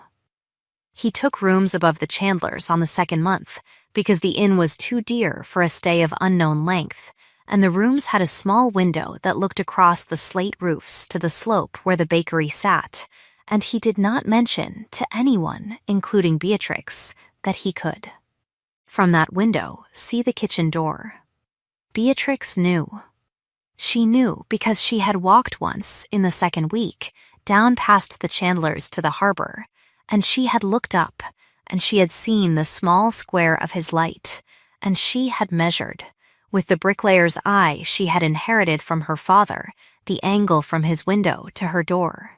He took rooms above the Chandlers on the second month because the inn was too dear for a stay of unknown length, and the rooms had a small window that looked across the slate roofs to the slope where the bakery sat, and he did not mention to anyone, including Beatrix, that he could, from that window, see the kitchen door. Beatrix knew. She knew because she had walked once, in the second week, down past the Chandlers to the harbor, and she had looked up, and she had seen the small square of his light, and she had measured, with the bricklayer's eye she had inherited from her father, the angle from his window to her door.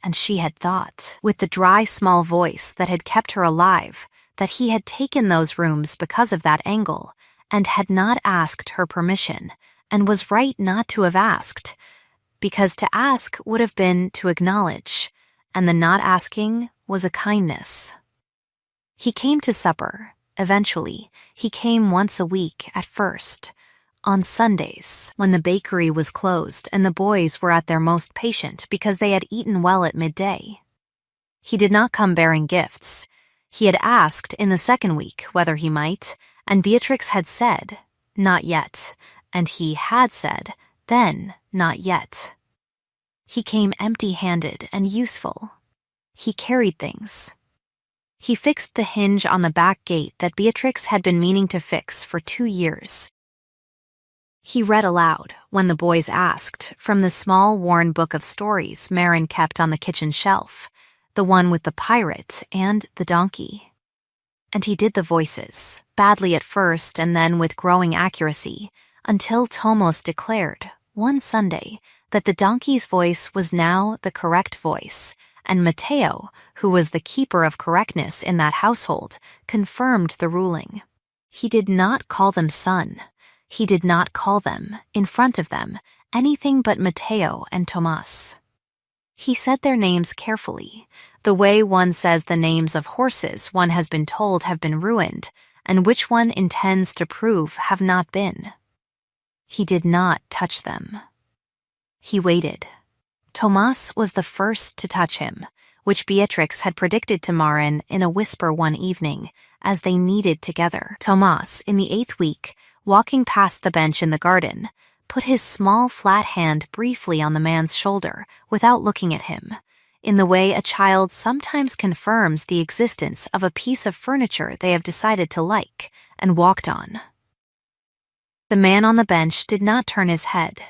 And she had thought, with the dry small voice that had kept her alive, that he had taken those rooms because of that angle, and had not asked her permission, and was right not to have asked, because to ask would have been to acknowledge, and the not asking was a kindness. He came to supper. Eventually, he came once a week at first, on Sundays, when the bakery was closed and the boys were at their most patient because they had eaten well at midday. He did not come bearing gifts. He had asked in the second week whether he might, and Beatrix had said, "Not yet," and he had said, then, "Not yet." He came empty-handed and useful. He carried things. He fixed the hinge on the back gate that Beatrix had been meaning to fix for 2 years. He read aloud, when the boys asked, from the small worn book of stories Marin kept on the kitchen shelf, the one with the pirate and the donkey. And he did the voices, badly at first and then with growing accuracy, until Tomos declared, one Sunday, that the donkey's voice was now the correct voice, and Matteo, who was the keeper of correctness in that household, confirmed the ruling. He did not call them son. He did not call them, in front of them, anything but Matteo and Tomas. He said their names carefully, the way one says the names of horses one has been told have been ruined, and which one intends to prove have not been. He did not touch them. He waited. Tomas was the first to touch him, which Beatrix had predicted to Marin in a whisper one evening, as they kneaded together. Tomas, in the 8th week, walking past the bench in the garden, put his small flat hand briefly on the man's shoulder without looking at him. in the way a child sometimes confirms the existence of a piece of furniture they have decided to like and walked on. The man on the bench did not turn his head.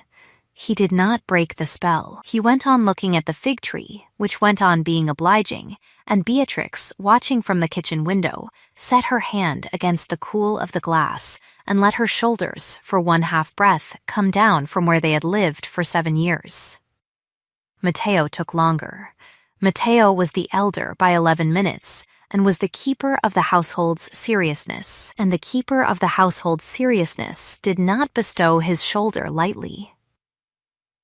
He did not break the spell. He went on looking at the fig tree, which went on being obliging, and Beatrix, watching from the kitchen window, set her hand against the cool of the glass and let her shoulders, for one half breath, come down from where they had lived for 7 years. Matteo took longer. Matteo was the elder by 11 minutes and was the keeper of the household's seriousness, and the keeper of the household's seriousness did not bestow his shoulder lightly.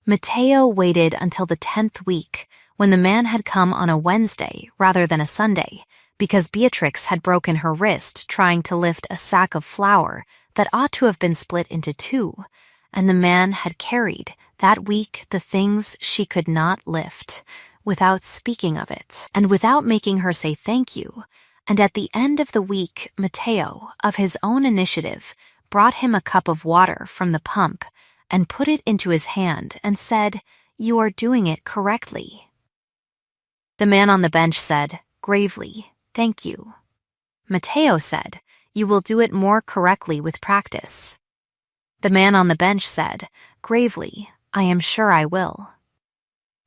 Matteo waited until the 10th week, when the man had come on a Wednesday rather than a Sunday, because Beatrix had broken her wrist trying to lift a sack of flour that ought to have been split into 2, and the man had carried, that week, the things she could not lift, without speaking of it, and without making her say thank you, and at the end of the week, Matteo, of his own initiative, brought him a cup of water from the pump, and put it into his hand and said, "You are doing it correctly." The man on the bench said, gravely, "Thank you." Matteo said, "You will do it more correctly with practice." The man on the bench said, gravely, "I am sure I will."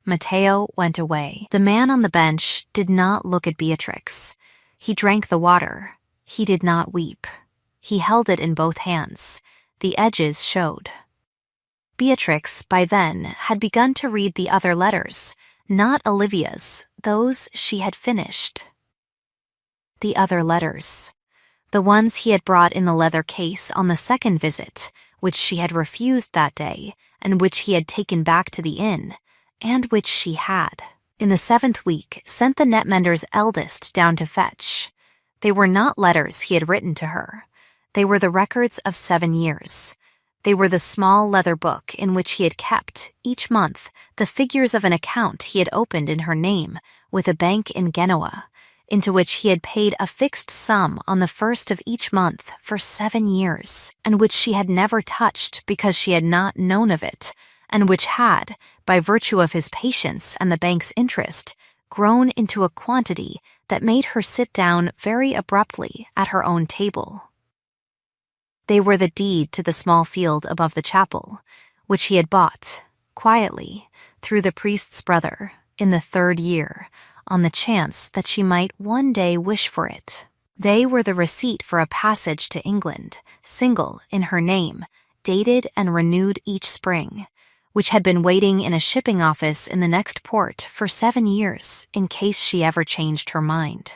Matteo went away. The man on the bench did not look at Beatrix. He drank the water. He did not weep. He held it in both hands. The edges showed. Beatrix, by then, had begun to read the other letters, not Olivia's, those she had finished. The other letters. The ones he had brought in the leather case on the second visit, which she had refused that day, and which he had taken back to the inn, and which she had, in the 7th week, sent the netmender's eldest down to fetch. They were not letters he had written to her. They were the records of 7 years. They were the small leather book in which he had kept, each month, the figures of an account he had opened in her name with a bank in Genoa, into which he had paid a fixed sum on the 1st of each month for 7 years, and which she had never touched because she had not known of it, and which had, by virtue of his patience and the bank's interest, grown into a quantity that made her sit down very abruptly at her own table. They were the deed to the small field above the chapel, which he had bought, quietly, through the priest's brother, in the 3rd year, on the chance that she might one day wish for it. They were the receipt for a passage to England, single in her name, dated and renewed each spring, which had been waiting in a shipping office in the next port for 7 years in case she ever changed her mind.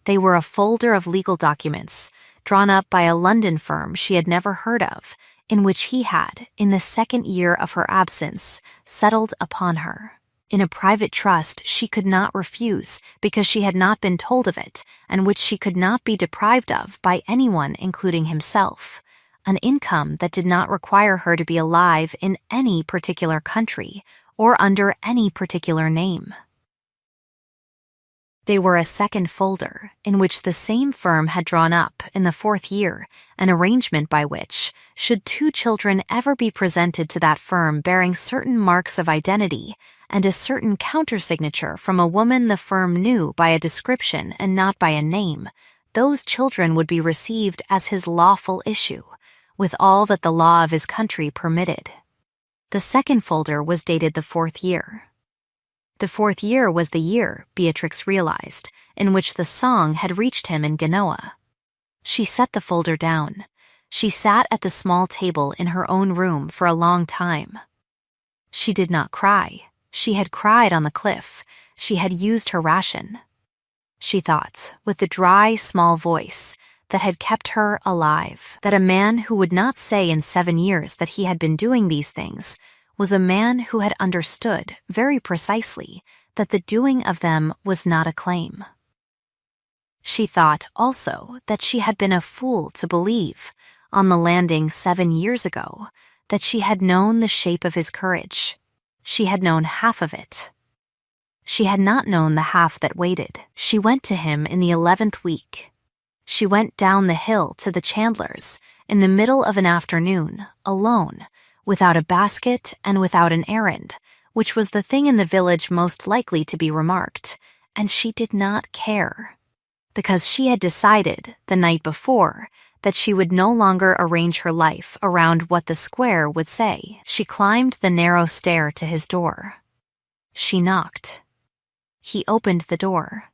They were a folder of legal documents, drawn up by a London firm she had never heard of, in which he had, in the 2nd year of her absence, settled upon her. In a private trust she could not refuse because she had not been told of it, and which she could not be deprived of by anyone including himself. An income that did not require her to be alive in any particular country or under any particular name. They were a second folder, in which the same firm had drawn up, in the 4th year, an arrangement by which, should 2 children ever be presented to that firm bearing certain marks of identity, and a certain countersignature from a woman the firm knew by a description and not by a name, those children would be received as his lawful issue, with all that the law of his country permitted. The second folder was dated the 4th year. The 4th year was the year, Beatrix realized, in which the song had reached him in Genoa. She set the folder down. She sat at the small table in her own room for a long time. She did not cry. She had cried on the cliff. She had used her ration. She thought, with the dry, small voice that had kept her alive, that a man who would not say in 7 years that he had been doing these things was a man who had understood very precisely that the doing of them was not a claim. She thought also that she had been a fool to believe, on the landing 7 years ago, that she had known the shape of his courage. She had known half of it. She had not known the half that waited. She went to him in the 11th week. She went down the hill to the chandler's in the middle of an afternoon, alone, without a basket and without an errand, which was the thing in the village most likely to be remarked, and she did not care. Because she had decided, the night before, that she would no longer arrange her life around what the square would say. She climbed the narrow stair to his door. She knocked. He opened the door.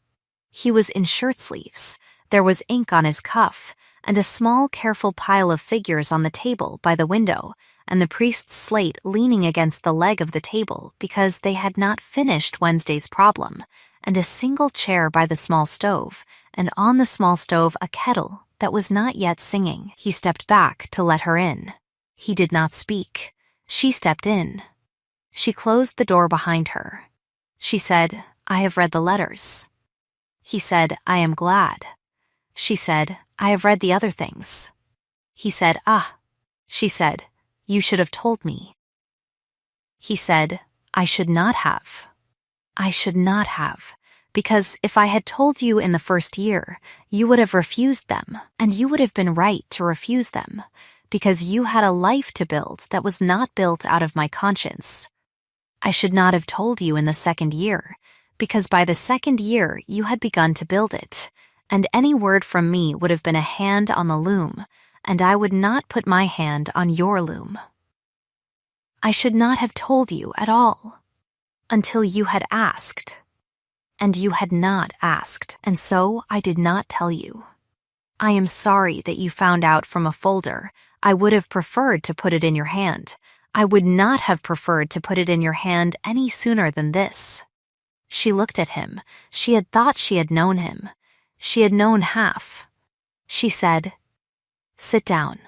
He was in shirt sleeves, there was ink on his cuff, and a small, careful pile of figures on the table by the window, and the priest's slate leaning against the leg of the table because they had not finished Wednesday's problem, and a single chair by the small stove, and on the small stove a kettle that was not yet singing. He stepped back to let her in. He did not speak. She stepped in. She closed the door behind her. She said, "I have read the letters." He said, "I am glad." She said, "I have read the other things." He said, "Ah." She said, "You should have told me." He said, "I should not have. I should not have, because if I had told you in the first year, you would have refused them, and you would have been right to refuse them, because you had a life to build that was not built out of my conscience. I should not have told you in the second year, because by the second year you had begun to build it, and any word from me would have been a hand on the loom, and I would not put my hand on your loom. I should not have told you at all, until you had asked. And you had not asked, and so I did not tell you. I am sorry that you found out from a folder. I would have preferred to put it in your hand. I would not have preferred to put it in your hand any sooner than this." She looked at him. She had thought she had known him. She had known half. She said, "Sit down."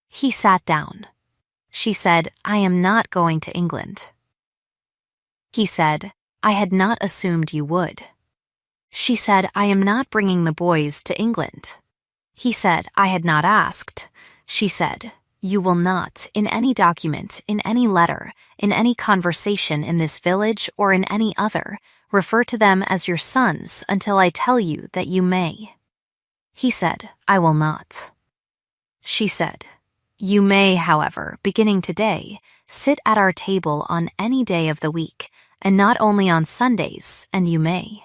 He sat down. She said, "I am not going to England." He said, "I had not assumed you would." She said, "I am not bringing the boys to England." He said, "I had not asked." She said, "You will not, in any document, in any letter, in any conversation in this village or in any other, refer to them as your sons until I tell you that you may." He said, "I will not." She said, "You may, however, beginning today, sit at our table on any day of the week, and not only on Sundays, and you may.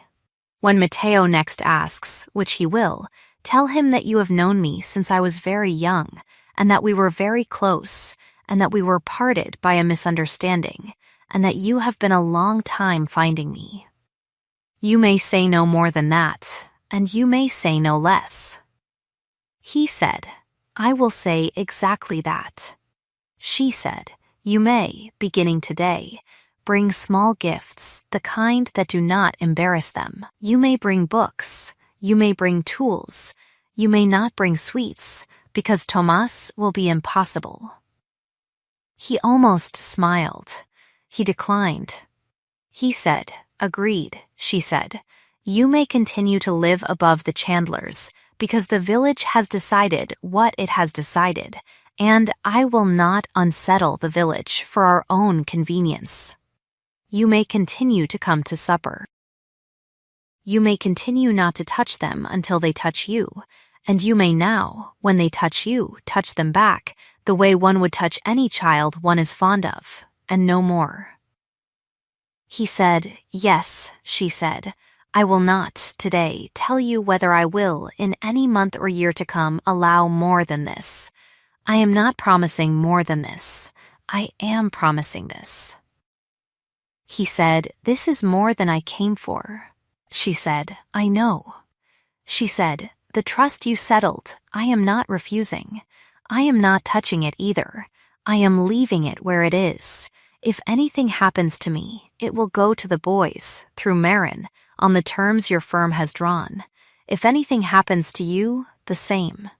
When Matteo next asks, which he will, tell him that you have known me since I was very young, and that we were very close, and that we were parted by a misunderstanding, and that you have been a long time finding me. You may say no more than that, and you may say no less." He said, "I will say exactly that." She said, "You may, beginning today, bring small gifts, the kind that do not embarrass them. You may bring books. You may bring tools. You may not bring sweets, because Tomas will be impossible." He almost smiled. He declined. He said, "Agreed," she said. "You may continue to live above the Chandlers, because the village has decided what it has decided, and I will not unsettle the village for our own convenience. You may continue to come to supper. You may continue not to touch them until they touch you, and you may now, when they touch you, touch them back, the way one would touch any child one is fond of, and no more." He said, "Yes," she said, "I will not, today, tell you whether I will, in any month or year to come, allow more than this. I am not promising more than this. I am promising this." He said, "This is more than I came for." She said, "I know." She said, "The trust you settled, I am not refusing. I am not touching it either. I am leaving it where it is. If anything happens to me, it will go to the boys, through Marin, on the terms your firm has drawn. If anything happens to you, the same.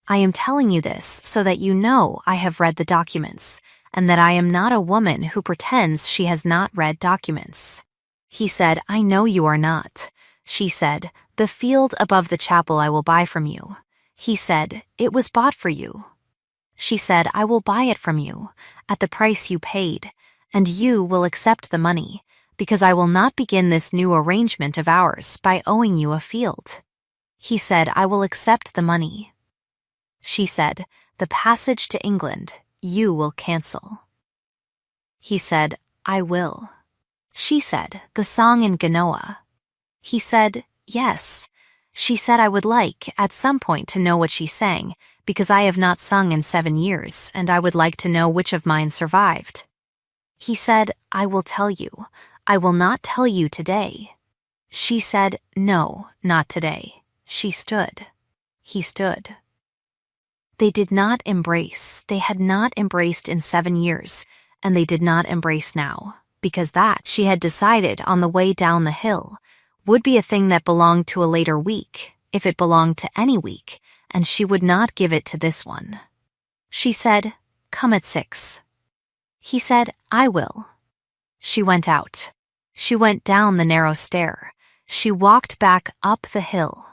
I am telling you this so that you know I have read the documents, and that I am not a woman who pretends she has not read documents." He said, "I know you are not." She said, "The field above the chapel I will buy from you." He said, "It was bought for you." She said, "I will buy it from you, at the price you paid, and you will accept the money, because I will not begin this new arrangement of ours by owing you a field." He said, "I will accept the money." She said, "The passage to England you will cancel." He said, "I will." She said, "The song in Genoa." He said, "Yes." She said, "I would like, at some point, to know what she sang, because I have not sung in 7 years, and I would like to know which of mine survived." He said, "I will tell you. I will not tell you today." She said, "No, not today." She stood. He stood. They did not embrace. They had not embraced in 7 years, and they did not embrace now, because that, she had decided on the way down the hill, would be a thing that belonged to a later week, if it belonged to any week, and she would not give it to this one. She said, "Come at 6. He said, "I will." She went out. She went down the narrow stair. She walked back up the hill.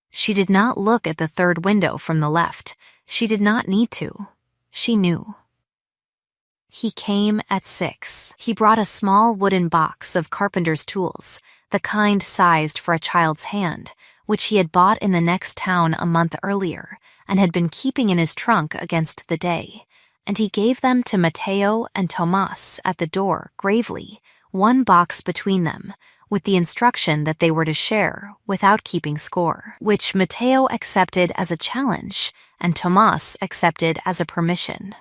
She did not look at the third window from the left. She did not need to. She knew. He came at 6. He brought a small wooden box of carpenter's tools, the kind sized for a child's hand, which he had bought in the next town a month earlier and had been keeping in his trunk against the day, and he gave them to Matteo and Tomas at the door gravely, one box between them, with the instruction that they were to share without keeping score, which Matteo accepted as a challenge and Tomas accepted as a permission.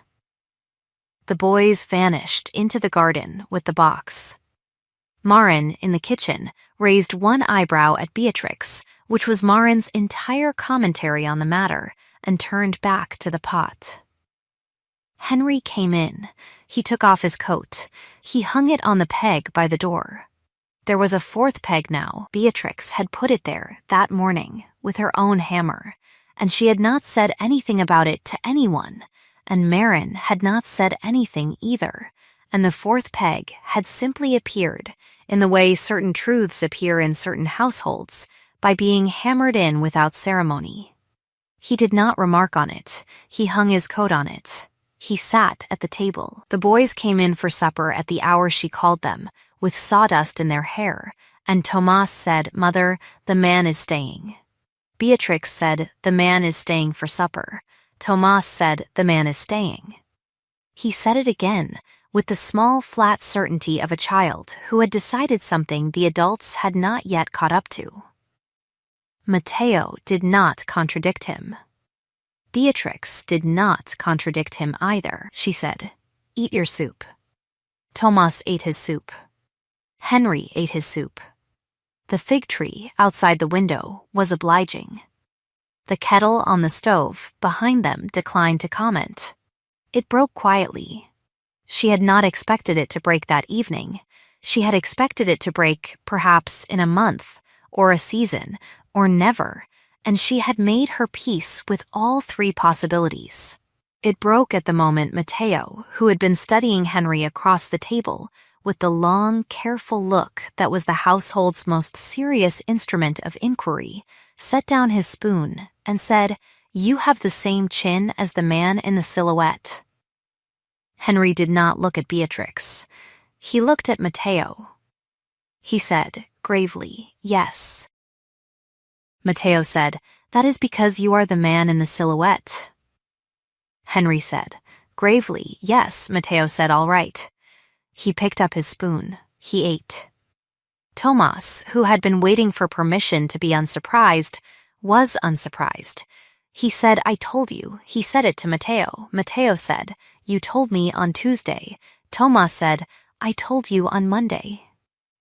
The boys vanished into the garden with the box. Marin, in the kitchen, raised one eyebrow at Beatrix, which was Marin's entire commentary on the matter, and turned back to the pot. Henry came in. He took off his coat. He hung it on the peg by the door. There was a 4th peg now. Beatrix had put it there that morning with her own hammer, and she had not said anything about it to anyone, and Marin had not said anything either, and the 4th peg had simply appeared in the way certain truths appear in certain households, by being hammered in without ceremony. He did not remark on it. He hung his coat on it. He sat at the table. The boys came in for supper at the hour she called them, with sawdust in their hair, and Tomas said, "Mother, the man is staying." Beatrix said, "The man is staying for supper." Tomas said, "The man is staying." He said it again, with the small, flat certainty of a child who had decided something the adults had not yet caught up to. Matteo did not contradict him. Beatrix did not contradict him either. She said, "Eat your soup." Tomas ate his soup. Henry ate his soup. The fig tree outside the window was obliging. The kettle on the stove behind them declined to comment. It broke quietly. She had not expected it to break that evening. She had expected it to break, perhaps, in a month, or a season, or never, and she had made her peace with all 3 possibilities. It broke at the moment Matteo, who had been studying Henry across the table, with the long, careful look that was the household's most serious instrument of inquiry, set down his spoon and said, "You have the same chin as the man in the silhouette." Henry did not look at Beatrix. He looked at Matteo. He said, gravely, "Yes." Matteo said, "That is because you are the man in the silhouette." Henry said, gravely, "Yes." Matteo said, "All right." He picked up his spoon. He ate. Tomas, who had been waiting for permission to be unsurprised, was unsurprised. He said, "I told you." He said it to Matteo. Matteo said, "You told me on Tuesday." Tomas said, "I told you on Monday."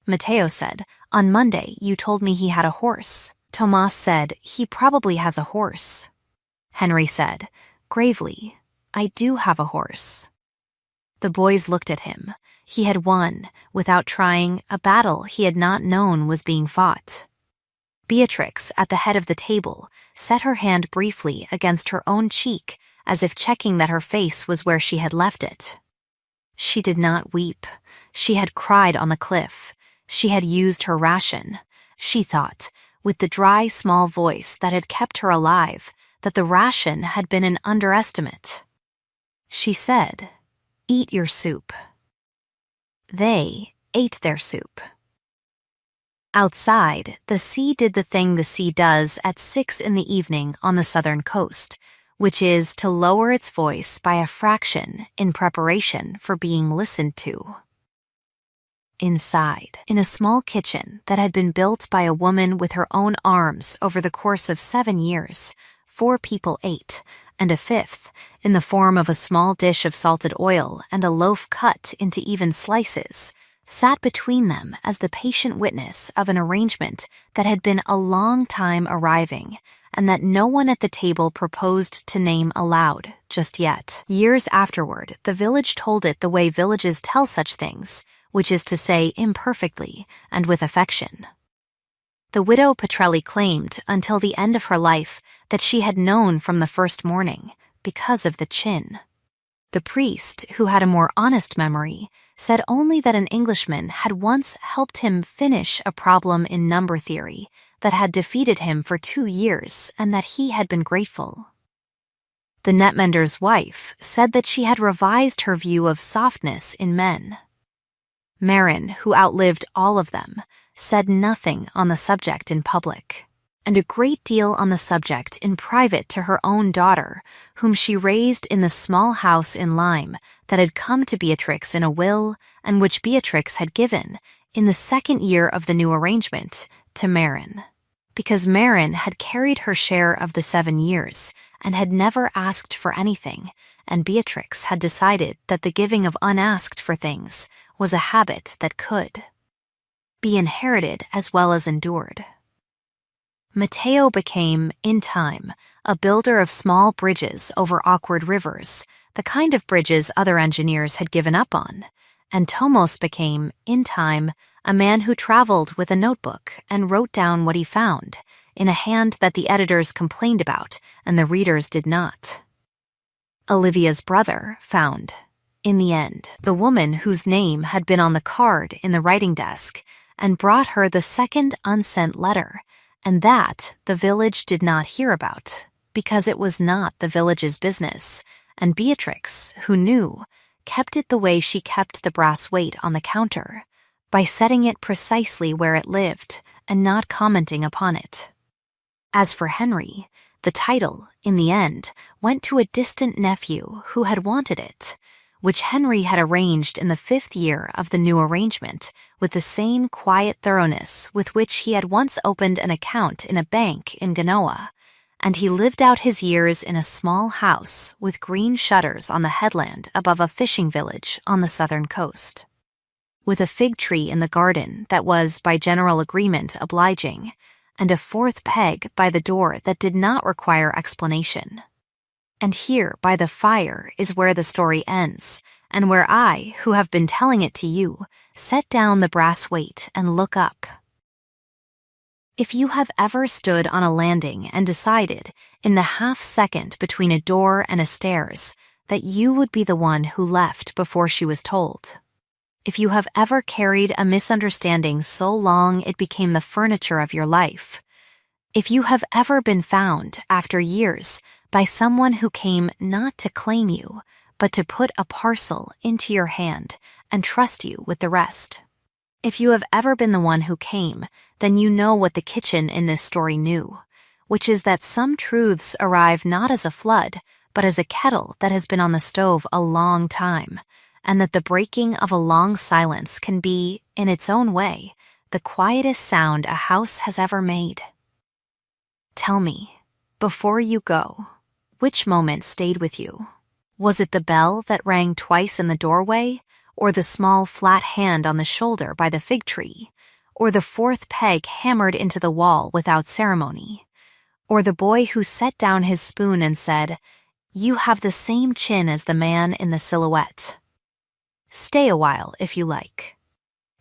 Matteo said, "On Monday you told me he had a horse." Tomas said, "He probably has a horse." Henry said, gravely, "I do have a horse." The boys looked at him. He had won, without trying, a battle he had not known was being fought. Beatrix, at the head of the table, set her hand briefly against her own cheek, as if checking that her face was where she had left it. She did not weep. She had cried on the cliff. She had used her ration. She thought, with the dry, small voice that had kept her alive, that the ration had been an underestimate. She said, "Eat your soup." They ate their soup. Outside, the sea did the thing the sea does at 6 in the evening on the southern coast, which is to lower its voice by a fraction in preparation for being listened to. Inside, in a small kitchen that had been built by a woman with her own arms over the course of 7 years, 4 people ate, and a fifth, in the form of a small dish of salted oil and a loaf cut into even slices, sat between them as the patient witness of an arrangement that had been a long time arriving, and that no one at the table proposed to name aloud just yet. Years afterward, the village told it the way villages tell such things, which is to say imperfectly and with affection. The widow Petrelli claimed until the end of her life that she had known from the first morning because of the chin. The priest, who had a more honest memory, said only that an Englishman had once helped him finish a problem in number theory that had defeated him for 2 years and that he had been grateful. The netmender's wife said that she had revised her view of softness in men. Marin, who outlived all of them, said nothing on the subject in public, and a great deal on the subject in private to her own daughter, whom she raised in the small house in Lyme that had come to Beatrix in a will and which Beatrix had given, in the 2nd year of the new arrangement, to Marin, because Marin had carried her share of the 7 years and had never asked for anything, and Beatrix had decided that the giving of unasked for things was a habit that could be inherited as well as endured. Matteo became, in time, a builder of small bridges over awkward rivers, the kind of bridges other engineers had given up on, and Tomos became, in time, a man who traveled with a notebook and wrote down what he found, in a hand that the editors complained about and the readers did not. Olivia's brother found, in the end, the woman whose name had been on the card in the writing desk and brought her the 2nd unsent letter, and that the village did not hear about, because it was not the village's business, and Beatrix, who knew, kept it the way she kept the brass weight on the counter, by setting it precisely where it lived and not commenting upon it. As for Henry, the title, in the end, went to a distant nephew who had wanted it, which Henry had arranged in the 5th year of the new arrangement with the same quiet thoroughness with which he had once opened an account in a bank in Genoa, and he lived out his years in a small house with green shutters on the headland above a fishing village on the southern coast, with a fig tree in the garden that was, by general agreement, obliging, and a 4th peg by the door that did not require explanation. And here, by the fire, is where the story ends, and where I, who have been telling it to you, set down the brass weight and look up. If you have ever stood on a landing and decided, in the half-second between a door and a stairs, that you would be the one who left before she was told. If you have ever carried a misunderstanding so long it became the furniture of your life. If you have ever been found, after years, by someone who came not to claim you, but to put a parcel into your hand and trust you with the rest. If you have ever been the one who came, then you know what the kitchen in this story knew, which is that some truths arrive not as a flood, but as a kettle that has been on the stove a long time, and that the breaking of a long silence can be, in its own way, the quietest sound a house has ever made. Tell me, before you go, which moment stayed with you? Was it the bell that rang twice in the doorway, or the small flat hand on the shoulder by the fig tree, or the 4th peg hammered into the wall without ceremony, or the boy who set down his spoon and said, "You have the same chin as the man in the silhouette. Stay a while if you like.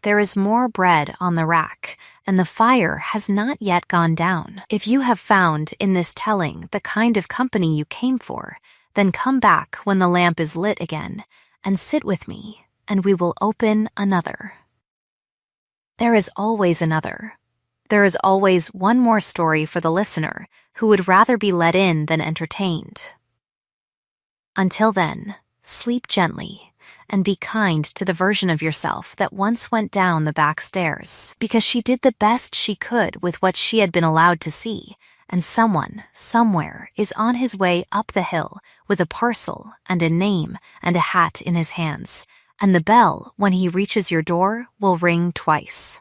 There is more bread on the rack, and the fire has not yet gone down. If you have found in this telling the kind of company you came for, then come back when the lamp is lit again, and sit with me, and we will open another." There is always another. There is always one more story for the listener who would rather be let in than entertained. Until then, sleep gently, and be kind to the version of yourself that once went down the back stairs, because she did the best she could with what she had been allowed to see, and someone, somewhere, is on his way up the hill with a parcel and a name and a hat in his hands, and the bell, when he reaches your door, will ring twice.